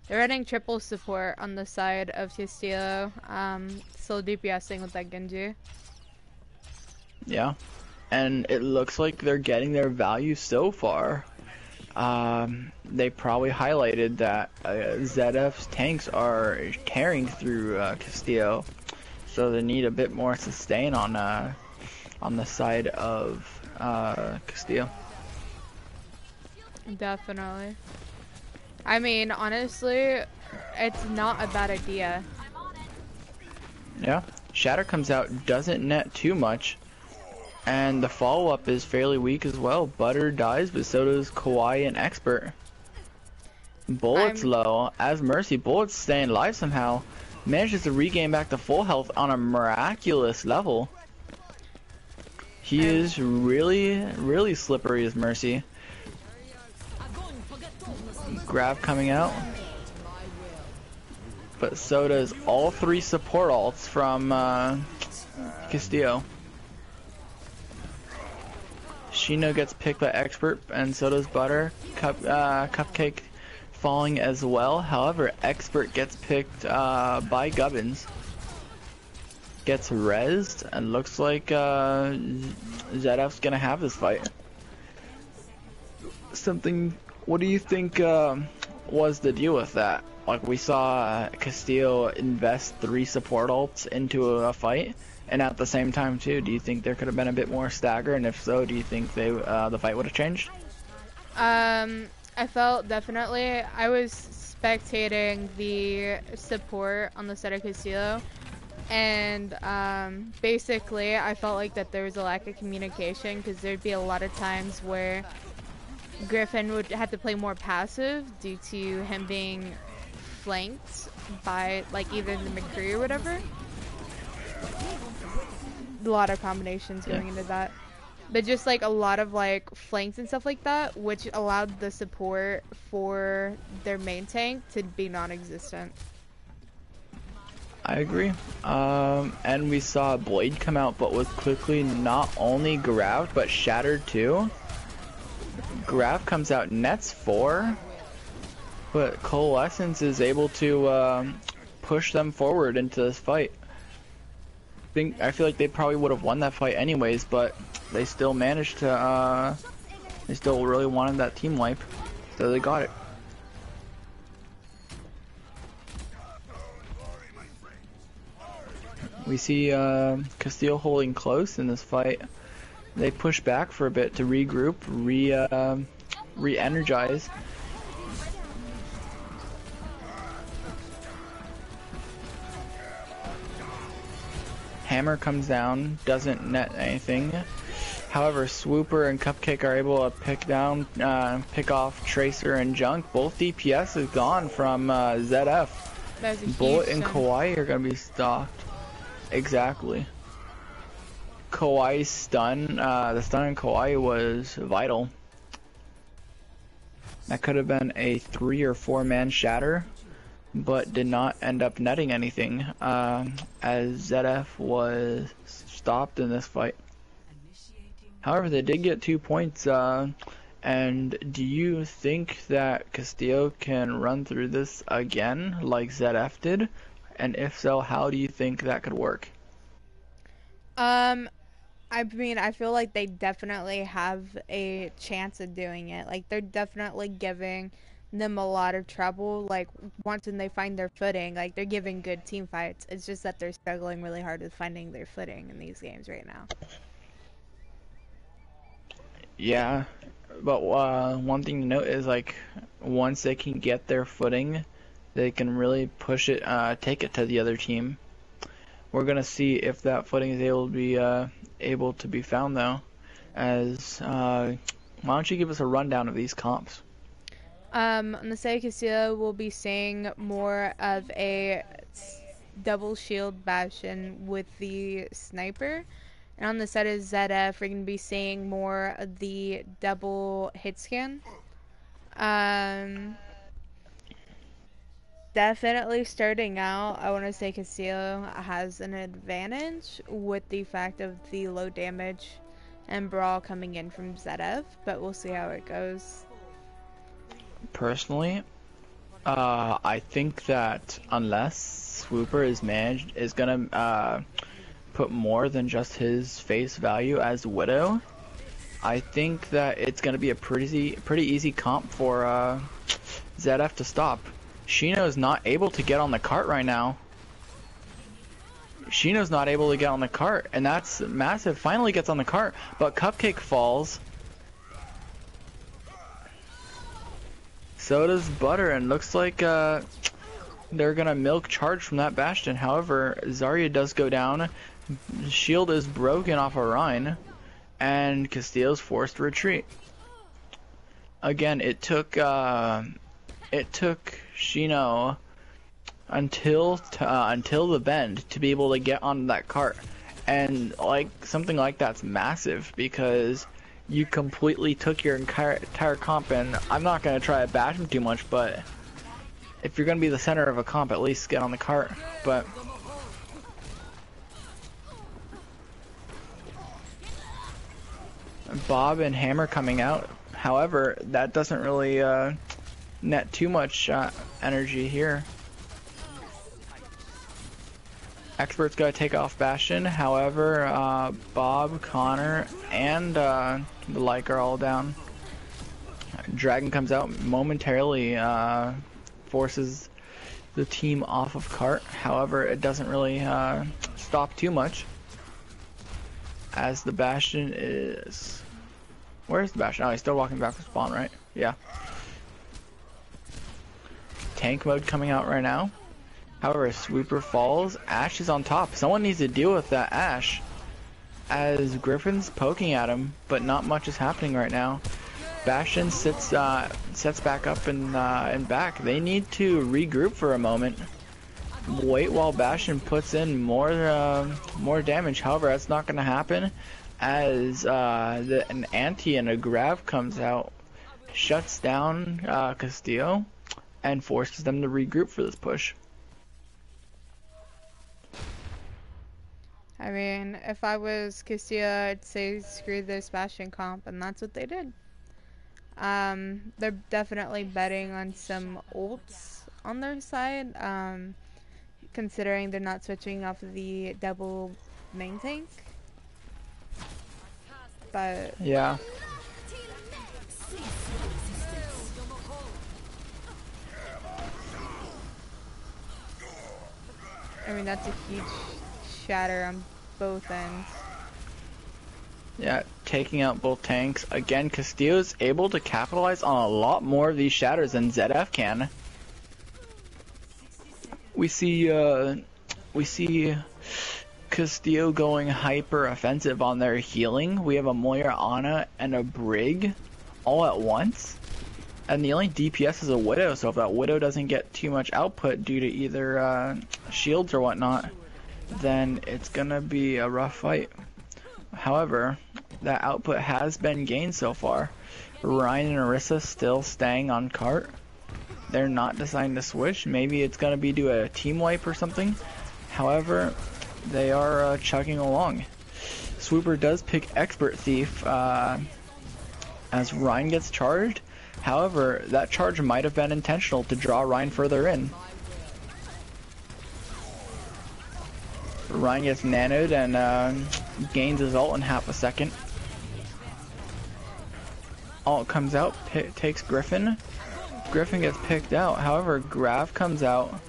They're running triple support on the side of Castillo, still DPSing with that Genji. Yeah, and it looks like they're getting their value so far. They probably highlighted that Zed-F's tanks are tearing through Castillo, so they need a bit more sustain on the side of Castillo. Definitely. I mean, honestly, it's not a bad idea. Yeah, Shatter comes out, doesn't net too much, and the follow-up is fairly weak as well. Butter dies, but so does Kawaii and Expert. Bullets low, as Mercy. Bullets staying alive somehow. Manages to regain back to full health on a miraculous level. He is really slippery as Mercy. Grab coming out. But so does all 3 support ults from Castillo. Shino gets picked by Expert, and so does Butter. Cupcake falling as well. However, Expert gets picked by Gubbins. Gets rezzed, and looks like Zed-F's gonna have this fight. What do you think was the deal with that? Like, we saw Castillo invest 3 support ults into a fight, and at the same time too, do you think there could have been a bit more stagger, and if so, do you think the fight would have changed? I felt definitely, I was spectating the support on the side of Castillo, and basically I felt like that there was a lack of communication, because there'd be a lot of times where Griffin would have to play more passive due to him being flanked by like either the McCree or whatever. A lot of combinations going into that, but just like a lot of like flanks and stuff like that, which allowed the support for their main tank to be non-existent. I agree. And we saw Blade come out, but was quickly not only grabbed but shattered too. Grab comes out, nets 4, but Coalescence is able to push them forward into this fight. I feel like they probably would have won that fight anyways, but they still managed to. They still really wanted that team wipe, so they got it. We see Castillo holding close in this fight. They push back for a bit to regroup, re-energize. Hammer comes down, doesn't net anything. However, Swooper and Cupcake are able to pick off Tracer and Junk. Both DPS is gone from Zed-F. Bullet and Kawaii are gonna be stopped. Exactly. Kawaii's stun, the stun on Kawaii was vital. That could have been a 3 or 4 man shatter, but did not end up netting anything, as Zed-F was stopped in this fight. However, they did get 2 points, and do you think that Castillo can run through this again like Zed-F did? And if so, how do you think that could work? I mean, I feel like they definitely have a chance of doing it. Like, they're definitely giving them a lot of trouble. Like, once when they find their footing, like, they're giving good team fights. It's just that they're struggling really hard with finding their footing in these games right now. Yeah, but one thing to note is, like, once they can get their footing, they can really push it, take it to the other team. We're gonna see if that footing is able to be found, though. As why don't you give us a rundown of these comps? On the side of Castillo, we'll be seeing more of a double shield Bastion with the sniper, and on the side of Zed-F, we're gonna be seeing more of the double hit scan. Definitely starting out, I want to say Castillo has an advantage with the fact of the low damage and brawl coming in from Zed-F, but we'll see how it goes. Personally, I think that unless Swooper is gonna put more than just his face value as Widow, I think that it's gonna be a pretty easy comp for Zed-F to stop. Shino's not able to get on the cart right now. Shino's not able to get on the cart, and that's massive. Finally gets on the cart, but Cupcake falls. So does Butter, and looks like they're gonna milk charge from that Bastion. However, Zarya does go down. Shield is broken off Orion, and Castillo's forced to retreat. Again, it took Shino until the bend to be able to get on that cart, and like something like that's massive because you completely took your entire comp. And I'm not gonna try to bash him too much, but if you're gonna be the center of a comp, at least get on the cart. But Bob and Hammer coming out. However, that doesn't really net too much energy here. Expert's got to take off Bastion. However, Bob, Connor, and the like are all down. Dragon comes out momentarily, forces the team off of cart. However, it doesn't really stop too much, as the Bastion is... Where's the Bastion? Oh, he's still walking back to spawn, right? Yeah. Tank mode coming out right now. However, Sweeper falls. Ashe is on top. Someone needs to deal with that Ashe, as Griffin's poking at him, but not much is happening right now. Bastion sets back up and back. They need to regroup for a moment. Wait while Bastion puts in more damage. However, that's not going to happen, as an anti and a grav comes out, shuts down Castillo, and forces them to regroup for this push. I mean, if I was Castillo, I'd say screw this Bastion comp, and that's what they did. They're definitely betting on some ults on their side, considering they're not switching off of the double main tank. But yeah. I mean, that's a huge shatter on both ends. Yeah, taking out both tanks. Again, Castillo's able to capitalize on a lot more of these shatters than Zed-F can. We see Castillo going hyper offensive on their healing. We have a Moira, Ana, and a Brig all at once. And the only DPS is a Widow, so if that Widow doesn't get too much output due to either shields or whatnot, then it's gonna be a rough fight. However, that output has been gained so far. Ryan and Orisa still staying on cart. They're not deciding to switch. Maybe it's going to be due a team wipe or something. However, they are chugging along. Swooper does pick Expert Thief as Ryan gets charged. However, that charge might have been intentional to draw Ryan further in. Ryan gets nanoed and gains his ult in half a second. Ult comes out, takes Griffin. Griffin gets picked out. However, Grav comes out.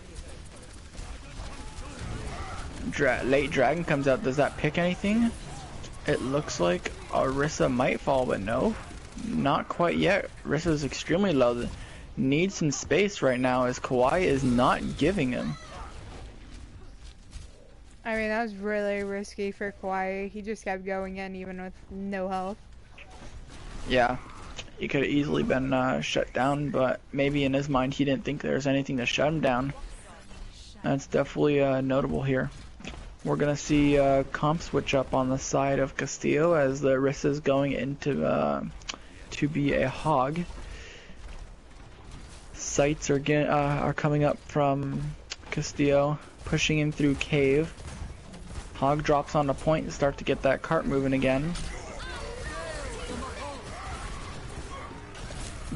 Late Dragon comes out. Does that pick anything? It looks like Orisa might fall, but no. Not quite yet. Orisa is extremely low. Needs some space right now, as Kawaii is not giving him. I mean, that was really risky for Kawaii. He just kept going in even with no health. Yeah, he could have easily been shut down, but maybe in his mind he didn't think there was anything to shut him down. That's definitely notable here. We're going to see comp switch up on the side of Castillo as the Orisa is going into to be a hog. Sights are coming up from Castillo, pushing him through cave. Hog drops on the point and start to get that cart moving again.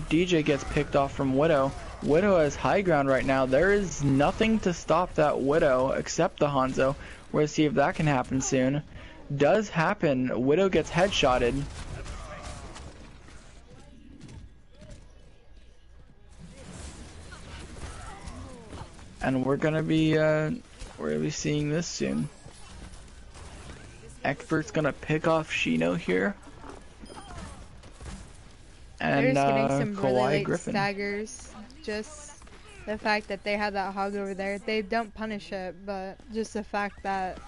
DJ gets picked off from Widow. Widow has high ground right now. There is nothing to stop that Widow except the Hanzo. We're going to see if that can happen soon. Does happen. Widow gets headshotted. And we're gonna be seeing this soon. Expert's gonna pick off Shino here. And They're just getting some really late Griffin. staggers. Just the fact that they had that hog over there. They don't punish it, but just the fact that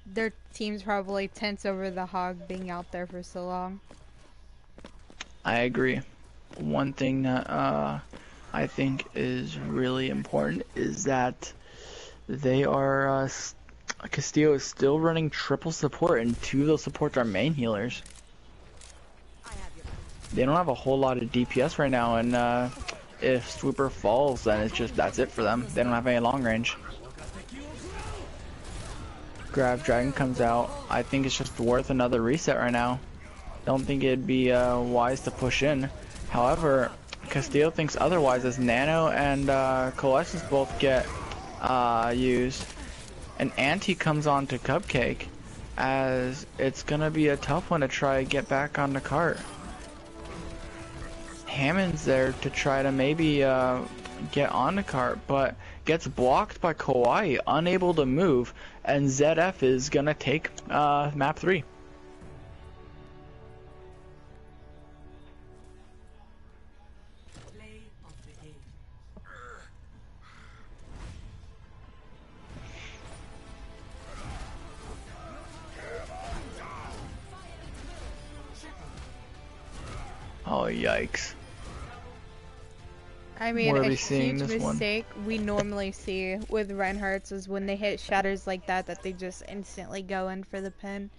their team's probably tense over the hog being out there for so long. I agree. One thing that I think is really important is that they are Castillo is still running triple support, and two of those supports are main healers. They don't have a whole lot of DPS right now, and if Swooper falls, then that's it for them. They don't have any long range. Grab Dragon comes out. I think it's just worth another reset right now. don't think it'd be wise to push in. However, Castillo thinks otherwise as Nano and Colossus both get used. An anti comes on to Cupcake, as it's gonna be a tough one to try to get back on the cart. Hammond's there to try to maybe get on the cart, but gets blocked by Kawaii, unable to move, and Zed-F is gonna take map 3. Oh, yikes. I mean, Where are a we seeing huge this one? mistake we normally see with Reinhardt's is when they hit shatters like that they just instantly go in for the pin.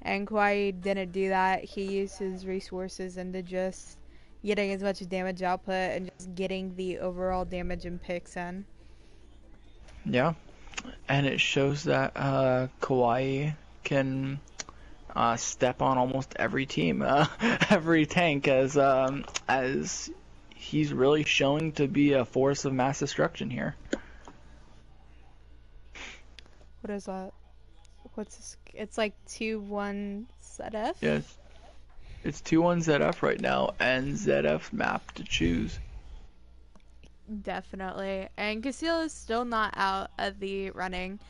And Kawaii didn't do that. He used his resources into just getting as much damage output and just getting the overall damage and picks in. Yeah, and it shows that Kawaii can step on almost every team, every tank, as he's really showing to be a force of mass destruction here. What is that? What's this? It's like 2-1 Zed-F? Yes, it's 2-1 Zed-F right now, and Zed-F map to choose. Definitely. And Castillo is still not out of the running.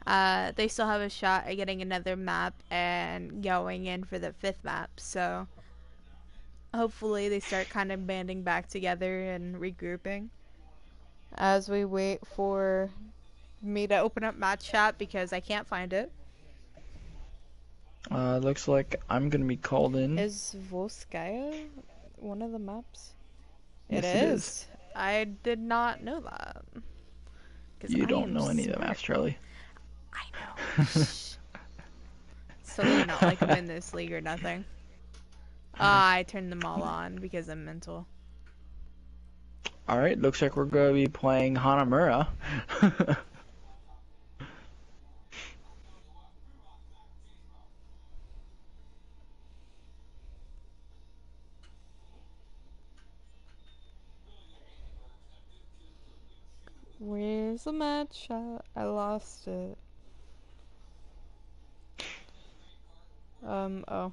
They still have a shot at getting another map and going in for the 5th map, so hopefully they start kind of banding back together and regrouping as we wait for me to open up match chat because I can't find it. Looks like I'm gonna be called in. Is Volskaya one of the maps? Yes, It is. I did not know that. You don't know any of the maps, Charlie. I know. So they're not like I'm in this league or nothing. I turned them all on because I'm mental. Alright, looks like we're gonna be playing Hanamura. Where's the match? I lost it. Oh.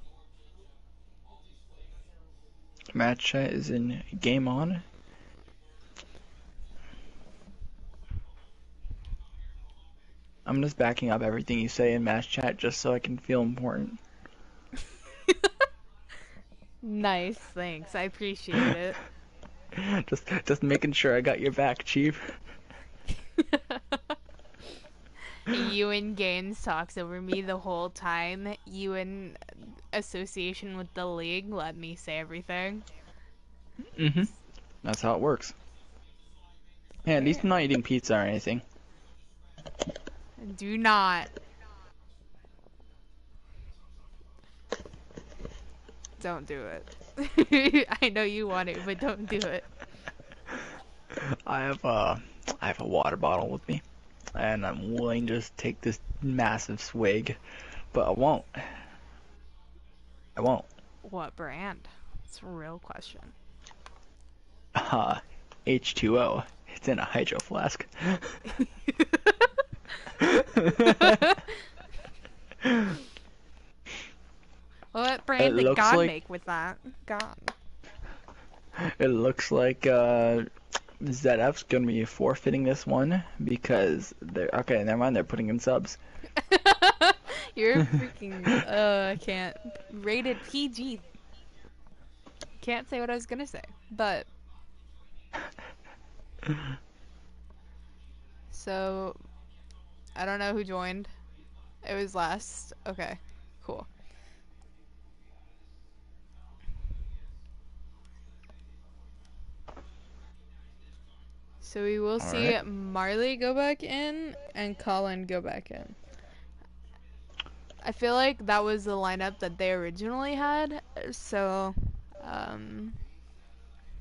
Match chat is in game on. I'm just backing up everything you say in match chat just so I can feel important. Nice, thanks. I appreciate it. Just making sure I got your back, Chief. Ewan Gaines talks over me the whole time. Ewan association with the league let me say everything. That's how it works. Hey, at least I'm not eating pizza or anything. Do not. Don't do it. I know you want it, but don't do it. I have a water bottle with me, and I'm willing to just take this massive swig, but I won't. I won't. What brand? It's a real question. H2O. It's in a hydro flask. What brand did God make with that? God. It looks like Zed-F's gonna be forfeiting this one because they're okay. Never mind. They're putting in subs. You're freaking. I can't. Rated PG. Can't say what I was gonna say, but. So, I don't know who joined. It was last. Okay, cool. So we will see Marley go back in and Colin go back in. I feel like that was the lineup that they originally had, so,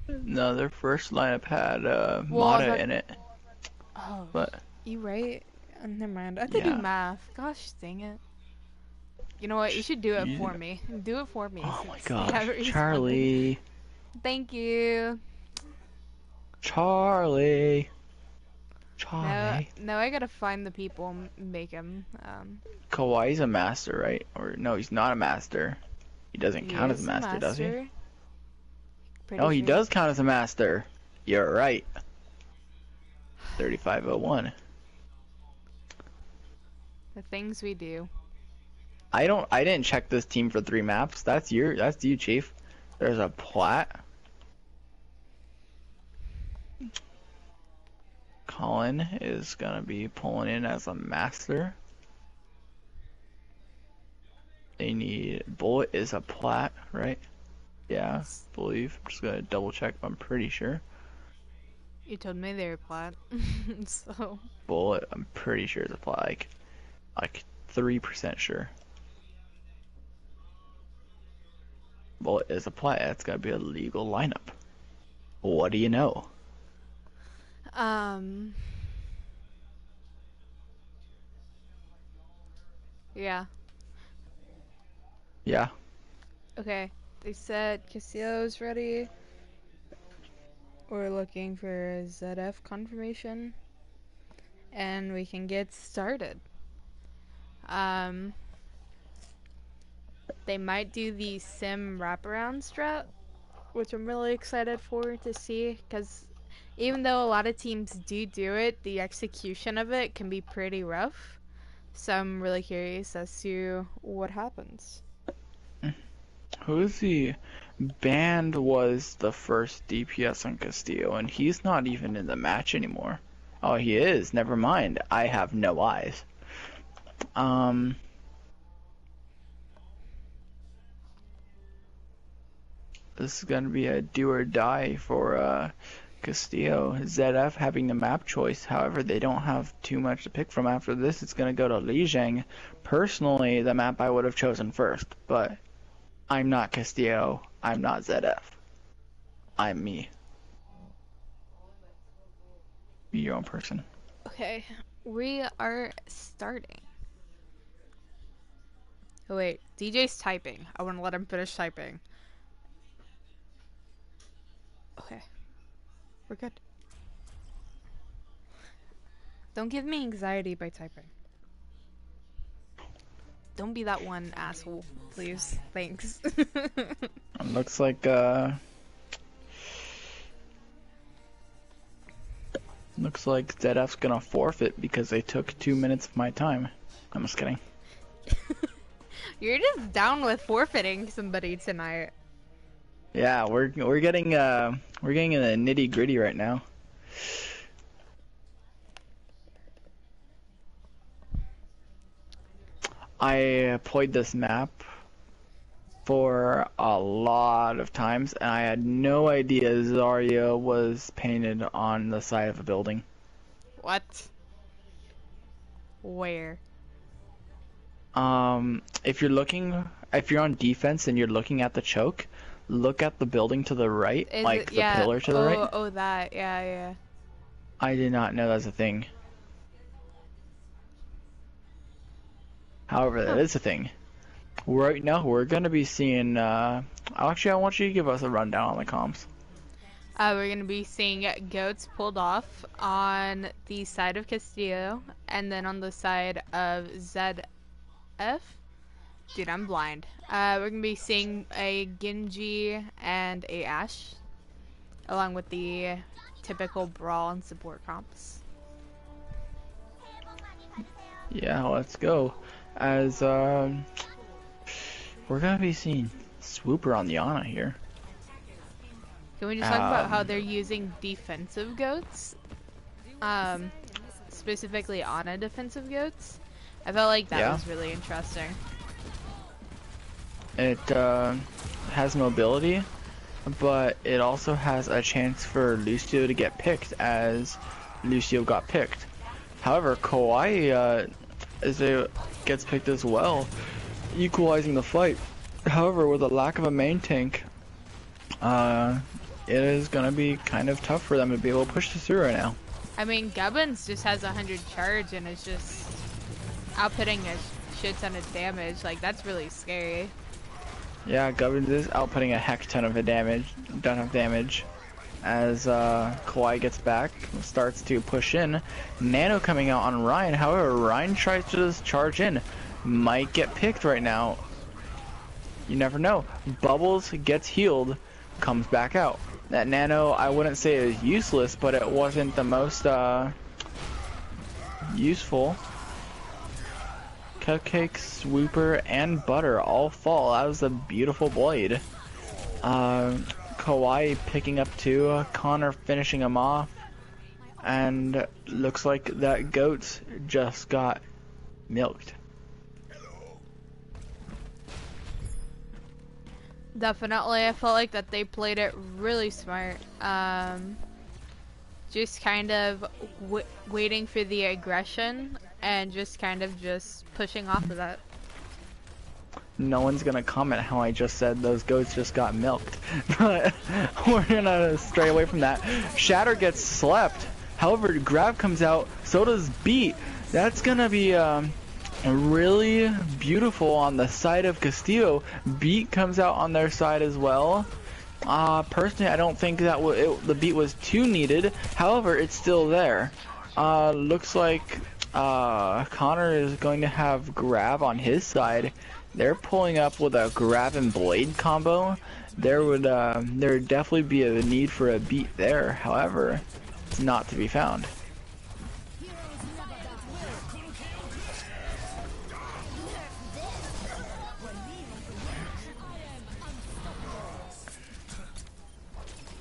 No, their first lineup had Mata in it. Oh, but you right? Never mind. I have to do math. Gosh dang it. You know what? You should do it for me. Do it for me. Oh my Since you haven't gosh, responded. Charlie. Thank you. Charlie. Now, Charlie. now I gotta find the people and make him. Kawhi's a master, right? Or no, he's not a master. He doesn't count as a master, does he? No, he does count as a master. You're right. 3501. The things we do. I didn't check this team for 3 maps. That's you, Chief. There's a plat. Colin is gonna be pulling in as a master. They need Bullet is a plat, right? Yeah, I believe. I'm just gonna double check, but I'm pretty sure. You told me they were plat. So Bullet, I'm pretty sure is a plat, like 3% sure. Bullet is a plat. That's gotta be a legal lineup. What do you know? Yeah. Yeah. Okay. They said Castillo's ready. We're looking for Zed-F confirmation. And we can get started. They might do the sim wraparound strat, which I'm really excited for to see, because even though a lot of teams do it, the execution of it can be pretty rough. So I'm really curious as to what happens. Who's the Band was the first DPS on Castillo, and he's not even in the match anymore. Oh, he is. Never mind. I have no eyes. This is gonna be a do or die for Castillo. Zed-F having the map choice. However, they don't have too much to pick from after this. It's gonna go to Lijiang. Personally, the map I would have chosen first, but I'm not Castillo. I'm not Zed-F. I'm me. Be your own person. Okay, we are starting. Oh wait, DJ's typing. I want to let him finish typing. Okay, we're good. Don't give me anxiety by typing. Don't be that one asshole, please. Thanks. Looks like Zed-F's gonna forfeit because they took 2 minutes of my time. I'm just kidding. You're just down with forfeiting somebody tonight. Yeah, we're getting in the nitty gritty right now. I played this map for a lot of times, and I had no idea Zarya was painted on the side of a building. What? Where? If you're on defense and you're looking at the choke, look at the building to the right, the pillar to the right. Oh, that, yeah. I did not know that's a thing. However, that is a thing. Right now, we're gonna be seeing. Actually, I want you to give us a rundown on the comms. We're gonna be seeing goats pulled off on the side of Castillo, and then on the side of Zed-F. Dude, I'm blind. We're gonna be seeing a Genji and a Ashe, along with the typical brawl and support comps. Yeah, let's go. As we're gonna be seeing Swooper on the Ana here. Can we just talk about how they're using defensive goats? Specifically Ana defensive goats? I felt like that was really interesting. It has mobility, but it also has a chance for Lucio to get picked, as Lucio got picked. However, Kawhi gets picked as well, equalizing the fight. However, with a lack of a main tank, it is gonna be kind of tough for them to be able to push this through right now. I mean, Gubbins just has 100 charge and is just outputting his shit ton of damage. Like, that's really scary. Yeah, Gubbins is outputting a heck ton of damage, as Kawhi gets back, starts to push in. Nano coming out on Ryan, however, Ryan tries to just charge in. Might get picked right now. You never know. Bubbles gets healed, comes back out. That Nano, I wouldn't say is useless, but it wasn't the most useful. Cupcake, Swooper, and Butter all fall. That was a beautiful blade. Kawhi picking up two, Connor finishing him off, and looks like that goat just got milked. Definitely, I felt like that they played it really smart. Just kind of waiting for the aggression and just kind of just pushing off of that. No one's gonna comment how I just said those goats just got milked, but we're gonna stray away from that. Shatter gets slept. However, Grab comes out, so does Beat. That's gonna be really beautiful on the side of Castillo. Beat comes out on their side as well. Personally, I don't think that the beat was too needed. However, it's still there. Looks like Connor is going to have Grab on his side. They're pulling up with a Grab and Blade combo. There would definitely be a need for a beat there. However, it's not to be found.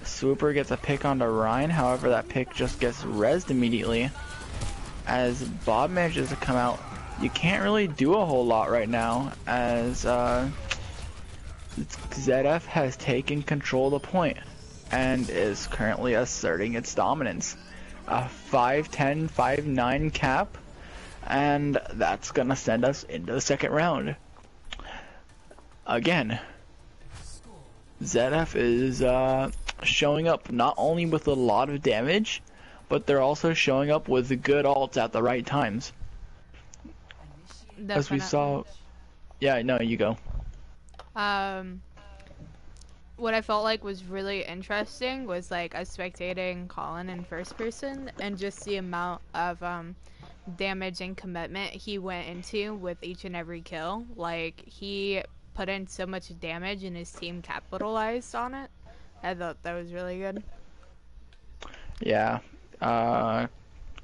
Swooper gets a pick onto Ryan, however that pick just gets rezzed immediately. As Bob manages to come out, you can't really do a whole lot right now, as Zed-F has taken control of the point and is currently asserting its dominance. A 5-10, 5-9 cap, and that's gonna send us into the second round. Again, Zed-F is showing up not only with a lot of damage, but they're also showing up with good ults at the right times. Definitely. As we saw. Yeah, no, you go. What I felt like was really interesting was like us spectating Colin in first person and just the amount of damage and commitment he went into with each and every kill. Like, he put in so much damage and his team capitalized on it. I thought that was really good. Yeah,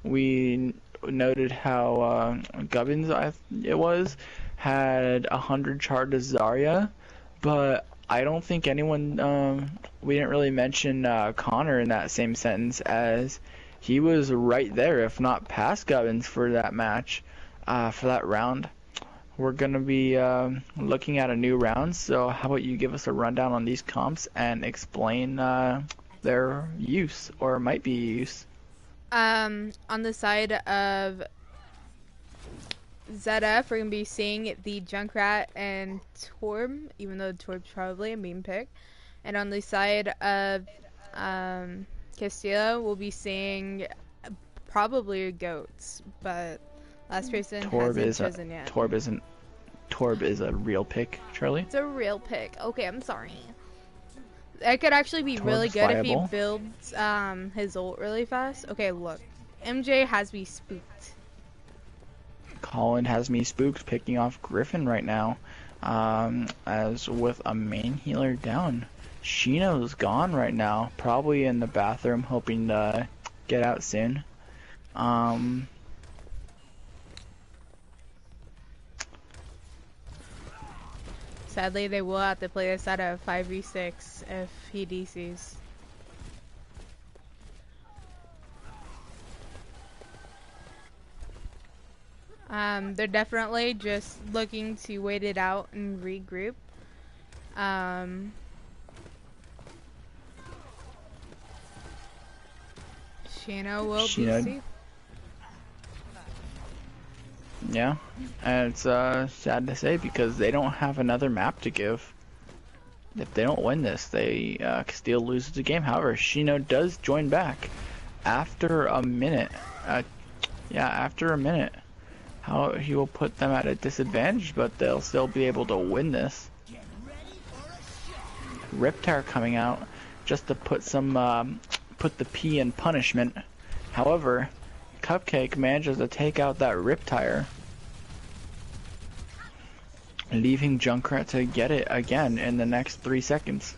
we noted how Gubbins, had 100 charges Zarya, but I don't think anyone, we didn't really mention Connor in that same sentence, as he was right there, if not past Gubbins for that match, for that round. We're going to be looking at a new round, so how about you give us a rundown on these comps and explain their use, or might be use. On the side of Zed-F, we're going to be seeing the Junkrat and Torb, even though Torb's probably a meme pick. And on the side of Castillo, we'll be seeing probably goats, but last person hasn't chosen yet. Torb is a real pick, Charlie. It's a real pick. Okay, I'm sorry. That could actually be really good if he builds his ult really fast. Okay, look. MJ has me spooked. Colin has me spooked, picking off Griffin right now. As with a main healer down. Shino's gone right now. Probably in the bathroom, hoping to get out soon. Sadly, they will have to play this out of 5v6 if he DCs. They're definitely just looking to wait it out and regroup. Shino will DC. Yeah, and it's sad to say because they don't have another map to give. If they don't win this, they Castillo loses the game. However, Shino does join back after a minute. Yeah, after a minute. How he will put them at a disadvantage, but they'll still be able to win this. Riptire coming out just to put some put the P in punishment. However, Cupcake manages to take out that Riptire, leaving Junkrat to get it again in the next 3 seconds.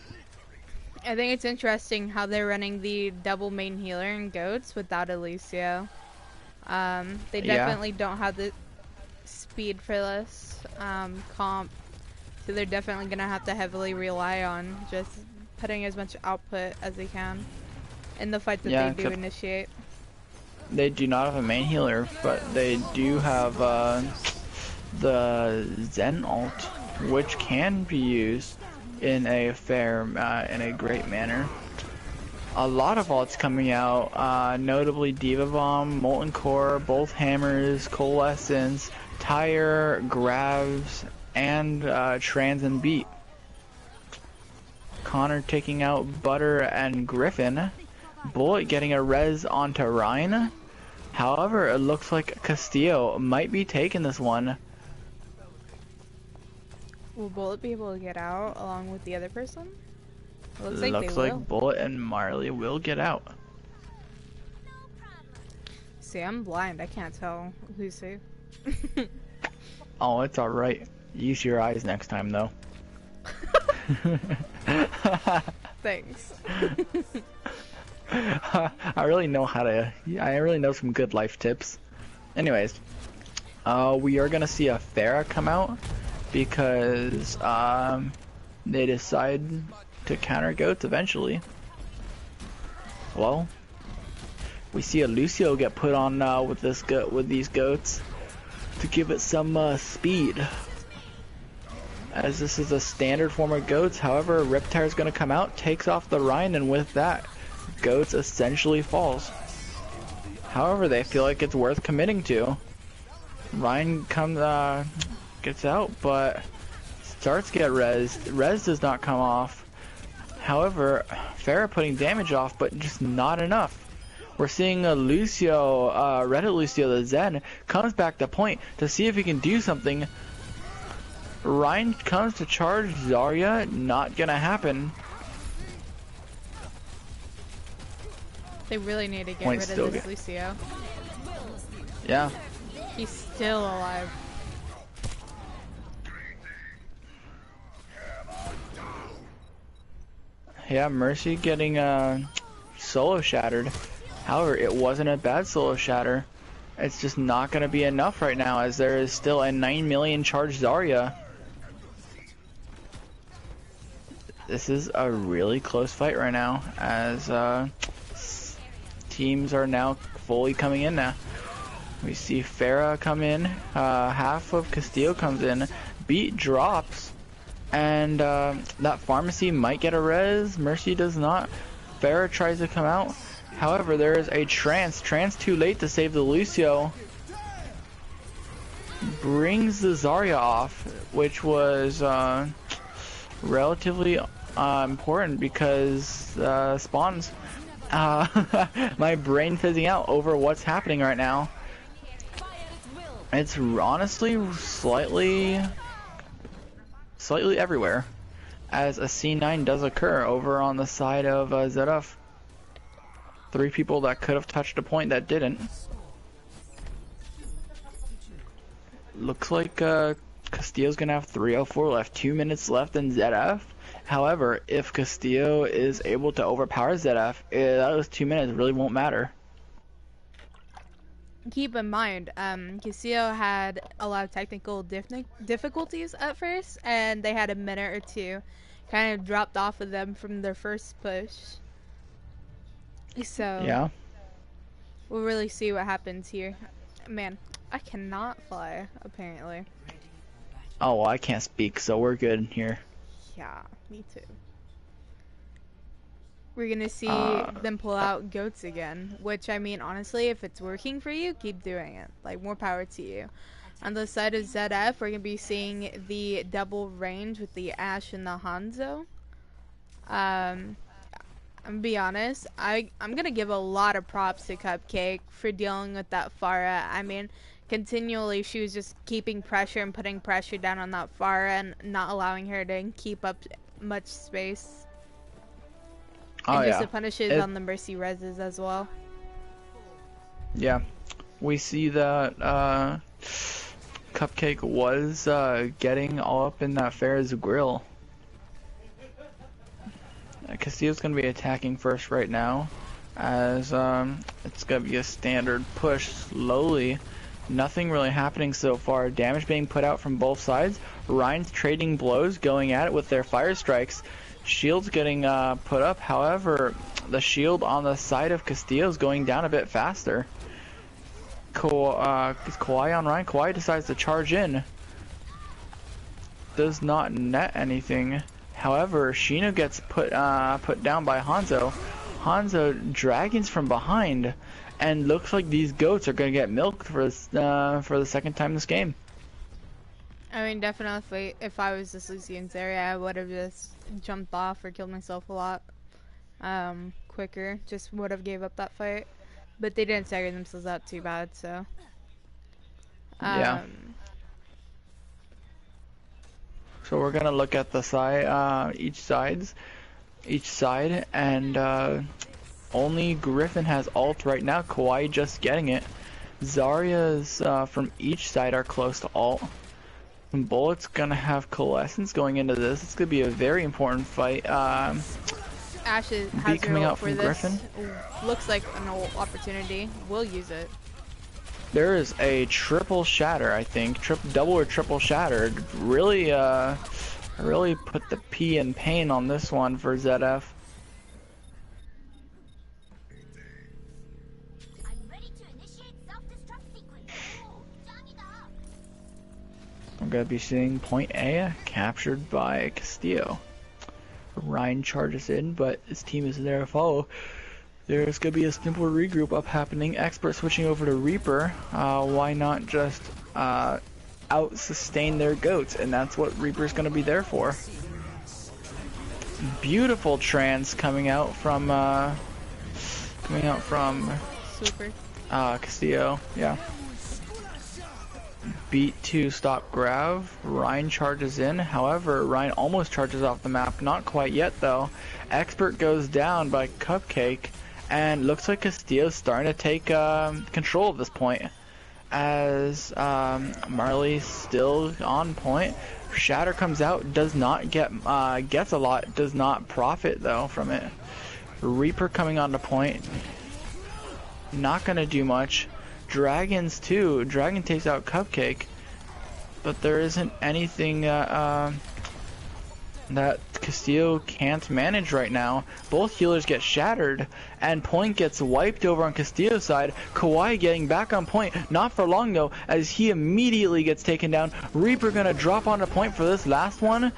I think it's interesting how they're running the double main healer and goats without a Lucio. They definitely don't have the speed for this comp, so they're definitely gonna have to heavily rely on just putting as much output as they can in the fight that they do initiate. They do not have a main healer, but they do have the Zen ult, which can be used in a in a great manner. A lot of ults coming out, notably Diva Bomb, Molten Core, both hammers, Coalescence, Tire, Grabs, and Trans and Beat. Connor taking out Butter and Griffin. Bullet getting a res onto Rhine. However, it looks like Castillo might be taking this one. Will Bullet be able to get out along with the other person? It looks like Bullet and Marley will get out. See, I'm blind. I can't tell who's who. Oh, it's alright. Use your eyes next time, though. Thanks. I really know some good life tips. Anyways, we are gonna see a Pharah come out because they decide to counter goats eventually. Well, we see a Lucio get put on with these goats to give it some speed, as this is a standard form of goats. However, Riptire is going to come out, takes off the Rhine, and with that, goats essentially falls. However, they feel like it's worth committing to. Rhine gets out, but starts to get rezzed. Res does not come off. However, Pharah putting damage off, but just not enough. We're seeing a Lucio, Reddit Lucio, the Zen, comes back to point to see if he can do something. Rhine comes to charge Zarya, not gonna happen. They really need to get rid of this Lucio. Yeah. He's still alive. Yeah, Mercy getting solo shattered. However, it wasn't a bad solo shatter. It's just not going to be enough right now, as there is still a 9 million charged Zarya. This is a really close fight right now, as teams are now fully coming in now. We see Pharah come in, half of Castillo comes in, Beat drops, and that pharmacy might get a res. Mercy does not. Pharah tries to come out. However, there is a trance too late to save the Lucio. Brings the Zarya off, which was relatively important because spawns. My brain fizzing out over what's happening right now. It's honestly slightly everywhere, as a C9 does occur over on the side of Zed-F. 3 people that could have touched a point that didn't. Looks like Castillo's gonna have 304 left, 2 minutes left in Zed-F. However, if Castillo is able to overpower Zed-F, those 2 minutes really won't matter. Keep in mind, Castillo had a lot of technical difficulties at first, and they had a minute or two kind of dropped off of them from their first push. So yeah, we'll really see what happens here. Man, I cannot fly, apparently. Oh, well, I can't speak, so we're good here. Yeah, me too. We're gonna see them pull out goats again, which, I mean, honestly, if it's working for you, keep doing it. Like, more power to you. On the side of Zed-F, we're gonna be seeing the double range with the Ashe and the Hanzo. I'm gonna be honest, I'm gonna give a lot of props to Cupcake for dealing with that Pharah. I mean, continually she was just keeping pressure and putting pressure down on that far and not allowing her to keep up much space. Oh And just yeah. the punishes on the Mercy reses as well. Yeah. We see that Cupcake was getting all up in that Farah's grill. Castillo's going to be attacking first right now, as it's going to be a standard push slowly. Nothing really happening so far. Damage being put out from both sides. Ryan's trading blows, going at it with their fire strikes. Shield's getting put up. However, the shield on the side of Castillo is going down a bit faster. Kawhi on Ryan. Kawhi decides to charge in. Does not net anything. However, Shino gets put down by Hanzo. Hanzo dragons from behind, and looks like these goats are gonna get milked for the second time this game. I mean, definitely, if I was this Lucian's area, I would have just jumped off or killed myself a lot quicker. Just would have gave up that fight. But they didn't stagger themselves out too bad, so. Yeah. So we're gonna look at the side, each side, and only Griffin has ult right now. Kawhi just getting it. Zarya's from each side are close to ult. And Bullet's gonna have Coalescence going into this. It's gonna be a very important fight. Ash has coming out from Griffin. Looks like an opportunity. We'll use it. There is a triple shatter, I think. Double or triple shatter. Really, really put the P in pain on this one for Zed-F. We're gonna be seeing point A captured by Castillo. Ryan charges in, but his team is there to follow. There's gonna be a simple regroup up happening. Expert switching over to Reaper. Why not just out sustain their goats? And that's what Reaper's gonna be there for. Beautiful trance coming out from Super. Castillo. Yeah. Beat to stop Grav. Ryan charges in. However, Ryan almost charges off the map. Not quite yet though. Expert goes down by Cupcake, and looks like Castillo's starting to take control at this point. As Marley's still on point. Shatter comes out, does not get gets a lot, does not profit though from it. Reaper coming onto point. Not gonna do much. Dragons too. Dragon takes out Cupcake, but there isn't anything that Castillo can't manage right now. Both healers get shattered, and point gets wiped over on Castillo's side. Kawhi getting back on point, not for long though, as he immediately gets taken down. Reaper gonna drop onto point for this last one.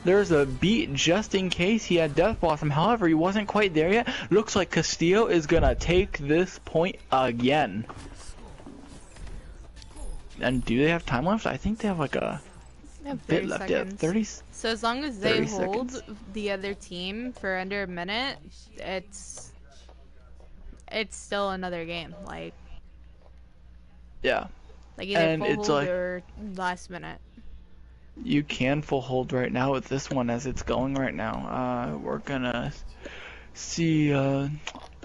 There's a beat just in case he had Death Blossom. However, he wasn't quite there yet. Looks like Castillo is gonna take this point again. And do they have time left? I think they have like a bit left. Yeah, 30. So as long as they hold the other team for under a minute, it's still another game. Like, yeah. Like either full hold or last minute. You can full hold right now with this one as it's going right now. We're gonna see.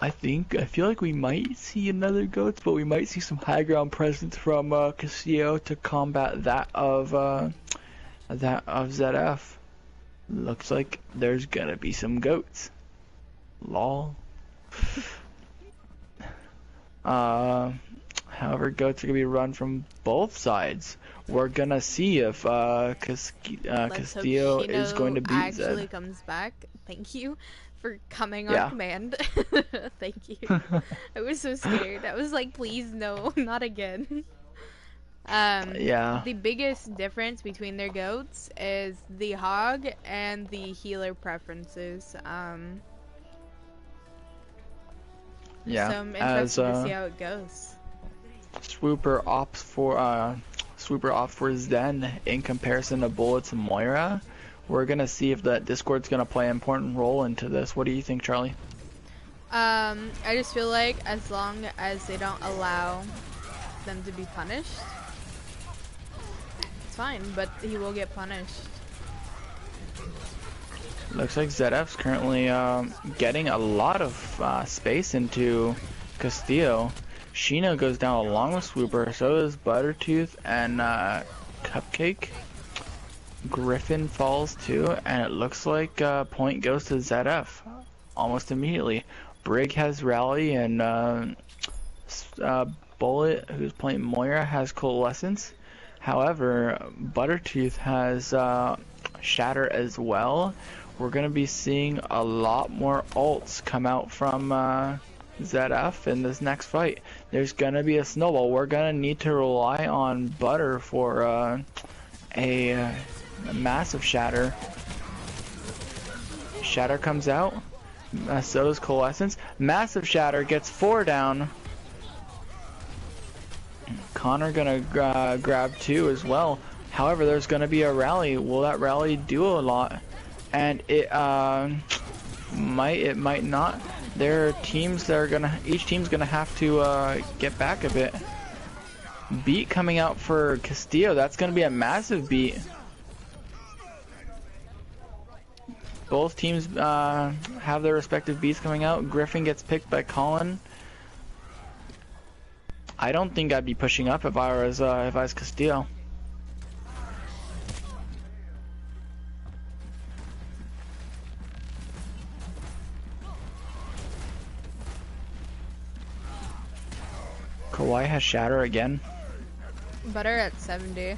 I feel like we might see another goats, but we might see some high ground presence from Castillo to combat that of Zed-F. Looks like there's gonna be some goats. Lol. However, goats are gonna be run from both sides. We're gonna see if Castillo is going to beat Zed. Actually comes back. Thank you for coming on command. Thank you. I was so scared. I was like, please no, not again. Yeah. The biggest difference between their goats is the hog and the healer preferences. Yeah. So I'm interested to see how it goes. Swooper opts for Zen in comparison to Bullets and Moira. We're gonna see if that Discord's gonna play an important role into this. What do you think, Charlie? I just feel like as long as they don't allow them to be punished, it's fine, but he will get punished. Looks like Zed-F's currently getting a lot of space into Castillo. Sheena goes down along with Swooper, so does Buttertooth and Cupcake. Griffin falls too, and it looks like point goes to Zed-F almost immediately. Brig has Rally, and Bullet, who's playing Moira, has Coalescence. However, Buttertooth has Shatter as well. We're going to be seeing a lot more ults come out from Zed-F in this next fight. There's going to be a snowball. We're going to need to rely on Butter for a massive Shatter. Shatter comes out. So does Coalescence. Massive Shatter gets 4 down. Connor gonna grab 2 as well. However, there's gonna be a rally. Will that rally do a lot? And it might not. There are teams that are each team's gonna have to get back a bit. Beat coming out for Castillo. That's gonna be a massive beat. Both teams have their respective beats coming out. Griffin gets picked by Colin. I don't think I'd be pushing up if I was Castillo. Kawhi has Shatter again. Butter at 70.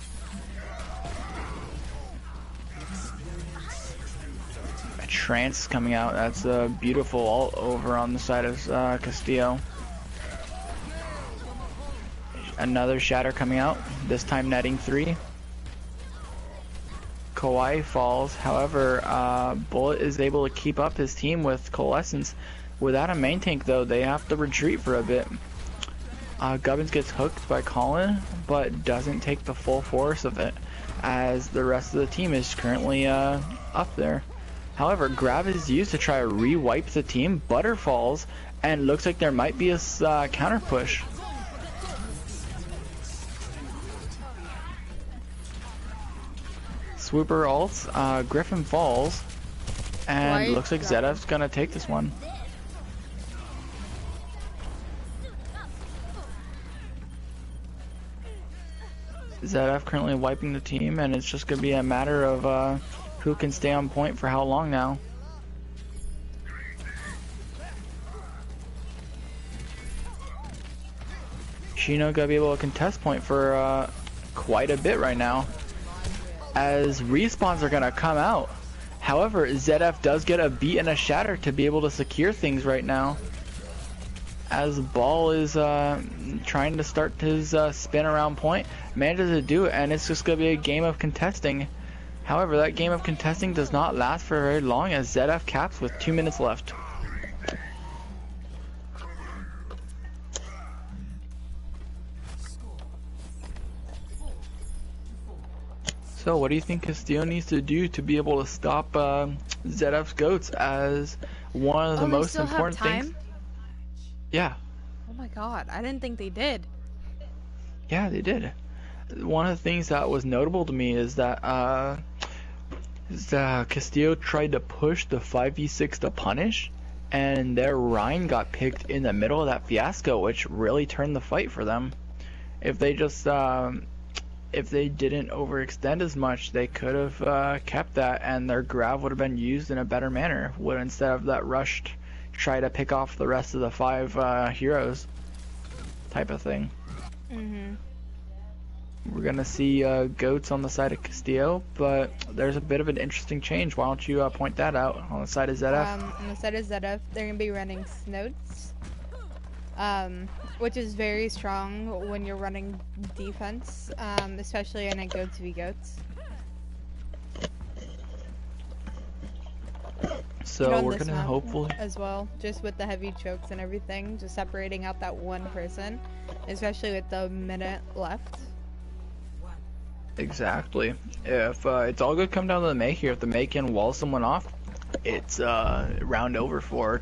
Trance coming out. That's a beautiful ult over on the side of Castillo. Another Shatter coming out, this time netting 3. Kawhi falls. However, Bullet is able to keep up his team with Coalescence. Without a main tank though, they have to retreat for a bit. Gubbins gets hooked by Colin, but doesn't take the full force of it, as the rest of the team is currently up there. However, grab is used to try to re-wipe the team. Butter falls, and looks like there might be a counter push. Swooper ults, Griffin falls, and looks like Zed-F's gonna take this one. Zed-F currently wiping the team, and it's just gonna be a matter of who can stay on point for how long now. Shino gonna be able to contest point for quite a bit right now, as respawns are gonna come out. However, Zed-F does get a beat and a Shatter to be able to secure things right now, as Ball is trying to start his spin around point, manages to do it, and it's just gonna be a game of contesting. However, that game of contesting does not last for very long, as Zed-F caps with 2 minutes left. So what do you think Castillo needs to do to be able to stop Zed-F's goats as one of the most important things? Yeah. Oh my god, I didn't think they did. Yeah, they did. One of the things that was notable to me is that Castillo tried to push the 5v6 to punish, and their Rhine got picked in the middle of that fiasco, which really turned the fight for them. If they just if they didn't overextend as much, they could have kept that, and their grav would have been used in a better manner, instead of that rushed try to pick off the rest of the 5 heroes type of thing. We're gonna see goats on the side of Castillo, but there's a bit of an interesting change. Why don't you point that out on the side of Zed-F? On the side of Zed-F, they're gonna be running Snoats, which is very strong when you're running defense, especially in a goats v goats. So we're gonna hopefully as well, just with the heavy chokes and everything, just separating out that one person, especially with the minute left. Exactly. If it's all good come down to the May here. If the May can wall someone off, it's round over for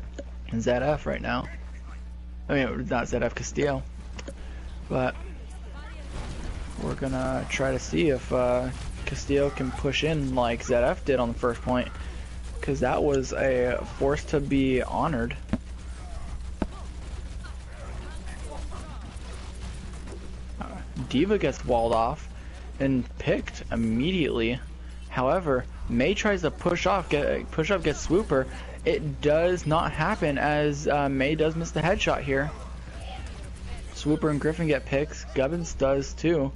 Zed-F right now. I mean, not Zed-F, Castillo. But We're gonna try to see if Castillo can push in like Zed-F did on the first point, because that was a force to be honored. D.Va gets walled off and picked immediately. However, Mei tries to push up, get Swooper. It does not happen, as Mei does miss the headshot here. Swooper and Griffin get picks. Gubbins does too.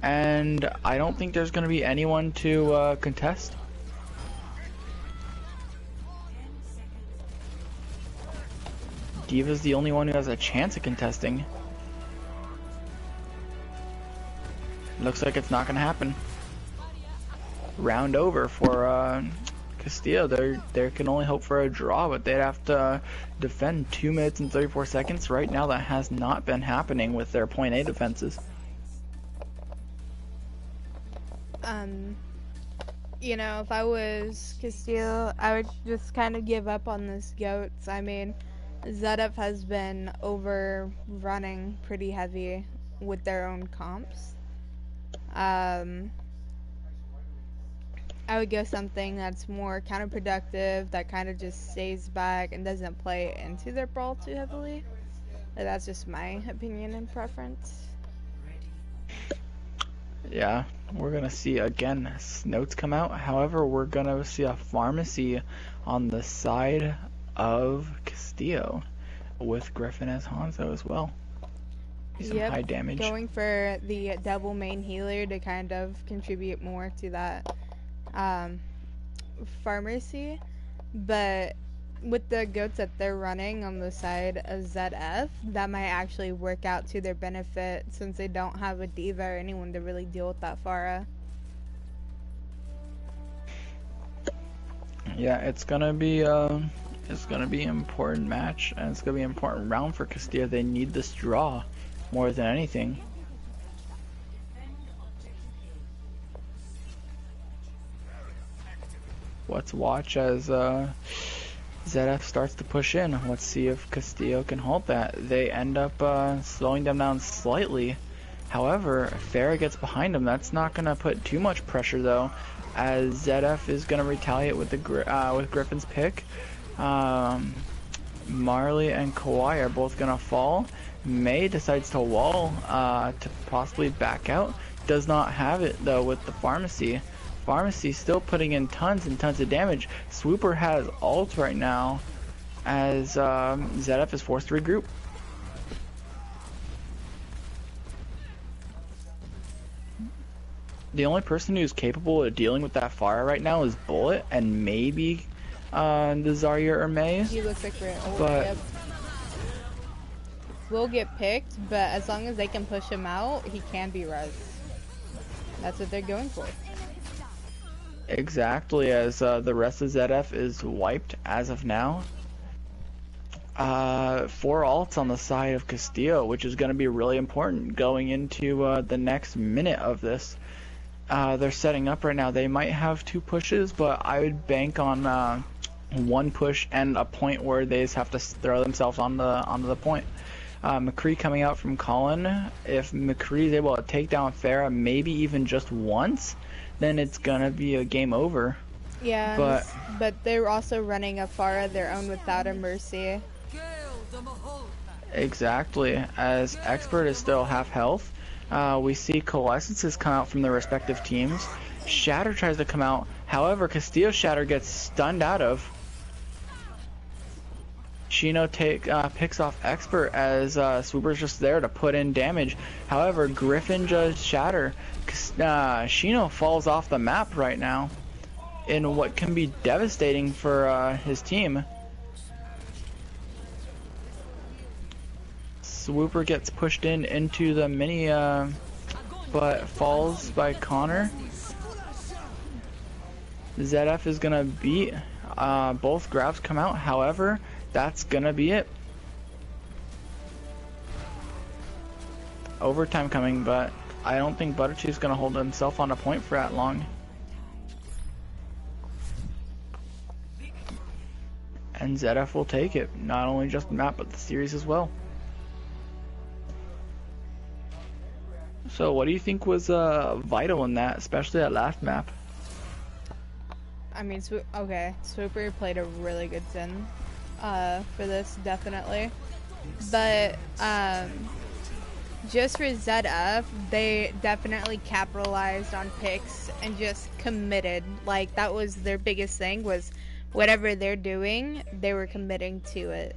And I don't think there's going to be anyone to contest. D.Va's the only one who has a chance of contesting. Looks like it's not going to happen. Round over for Castillo. They can only hope for a draw, but they'd have to defend 2 minutes and 34 seconds. Right now that has not been happening with their point A defenses. You know, if I was Castillo, I would just kind of give up on this GOATs. I mean, Zed-F has been overrunning pretty heavy with their own comps. I would go something that's more counterproductive, that kind of just stays back and doesn't play into their brawl too heavily. That's just my opinion and preference. Yeah, we're gonna see again notes come out. However, we're gonna see a pharmacy on the side of Castillo with Griffin as Hanzo as well. Some high damage. Going for the double main healer to kind of contribute more to that pharmacy, but with the goats that they're running on the side of Zed-F, that might actually work out to their benefit, since they don't have a D.Va or anyone to really deal with that Pharah. Yeah, it's gonna be an important match, and it's gonna be an important round for Castillo. They need this draw more than anything. Let's watch as Zed-F starts to push in. Let's see if Castillo can hold that. They end up slowing them down slightly. However, Farah gets behind him. That's not going to put too much pressure though, as Zed-F is going to retaliate with with Griffin's pick. Marley and Kawhi are both going to fall. Mei decides to wall to possibly back out. Does not have it though with the pharmacy. Pharmacy still putting in tons and tons of damage. Swooper has ult right now, as Zed-F is forced to regroup. The only person who's capable of dealing with that fire right now is Bullet, and maybe the Zarya or Mei. He looks like we're old, but yep. Will get picked, but as long as they can push him out, he can be res. That's what they're going for. Exactly, as the rest of Zed-F is wiped as of now. 4 ults on the side of Castillo, which is going to be really important going into the next minute of this. They're setting up right now. They might have 2 pushes, but I would bank on 1 push and a point where they just have to throw themselves onto the point. McCree coming out from Colin. If McCree is able to take down Farah, maybe even just once, then it's gonna be a game over. Yeah, but they're also running a Pharah their own without a Mercy. Exactly, as Expert is still half health. We see Coalescences come out from their respective teams. Shatter tries to come out, however Castillo Shatter gets stunned out of. Shino picks off Expert, as Swooper's just there to put in damage. However, Griffin does Shatter. Shino falls off the map right now in what can be devastating for his team. Swooper gets pushed into the mini, but falls by Connor. Zed-F is gonna beat. Both grabs come out, however, that's gonna be it. Overtime coming, but I don't think Buttertooth's gonna hold himself on a point for that long. And Zed-F will take it, not only just the map, but the series as well. So what do you think was vital in that, especially that last map? I mean, okay, Swooper played a really good Zen for this, definitely. But just for Zed-F, they definitely capitalized on picks and just committed. Like, that was their biggest thing, was whatever they're doing, they were committing to it.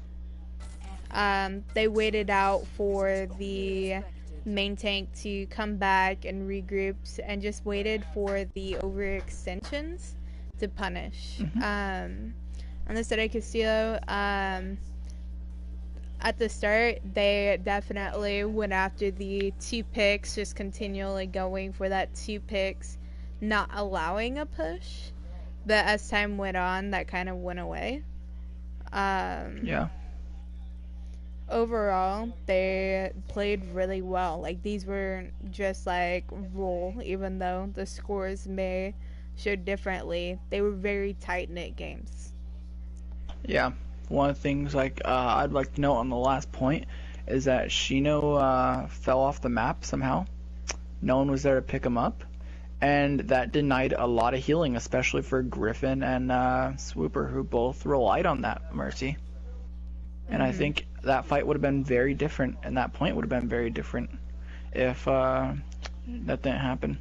They waited out for the main tank to come back and regroups and just waited for the overextensions to punish. On the side of Castillo, at the start, they definitely went after the 2 picks, just continually going for that 2 picks, not allowing a push. But as time went on, that kind of went away. Yeah. Overall, they played really well. Like, these were just like rule, even though the scores may show differently. They were very tight-knit games. Yeah. One of the things I'd like to note on the last point is that Shino fell off the map somehow. No one was there to pick him up, and that denied a lot of healing, especially for Griffin and Swooper, who both relied on that mercy. And I think that fight would have been very different, and that point would have been very different if that didn't happen.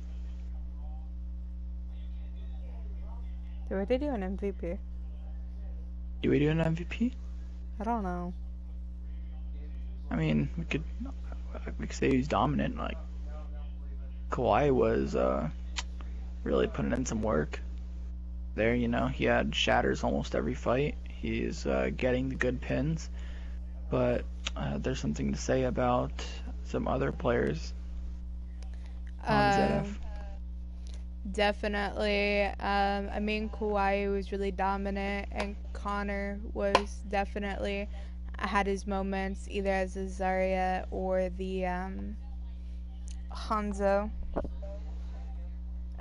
So what did they do an MVP? Do we do an MVP? I don't know. I mean, we could say he's dominant. Like, Kawhi was really putting in some work there. You know, he had shatters almost every fight. He's getting the good pins, but there's something to say about some other players on Zed-F. Definitely. I mean, Kawhi was really dominant, and Connor was definitely had his moments, either as a Zarya or the Hanzo.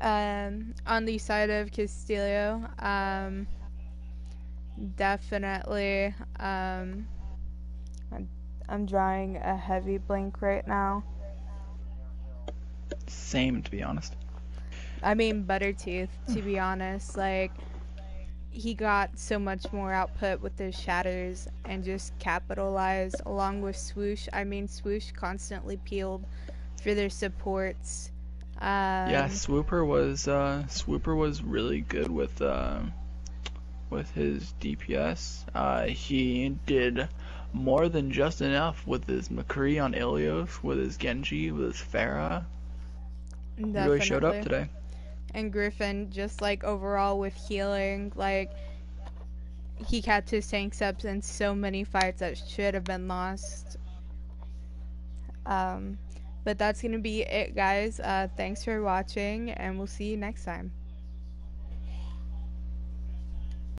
On the side of Castillo, definitely. I'm drawing a heavy blank right now. Same, to be honest. I mean, Buttertooth, to be honest. Like, he got so much more output with his shatters and just capitalized, along with Swoosh. I mean, Swoosh constantly peeled for their supports. Yeah, Swooper was really good with his DPS. He did more than just enough with his McCree on Ilios, with his Genji, with his Pharah. Really showed up today. And Griffin, just like overall with healing, like, he kept his tanks up in so many fights that should have been lost. But that's gonna be it, guys. Thanks for watching, and we'll see you next time.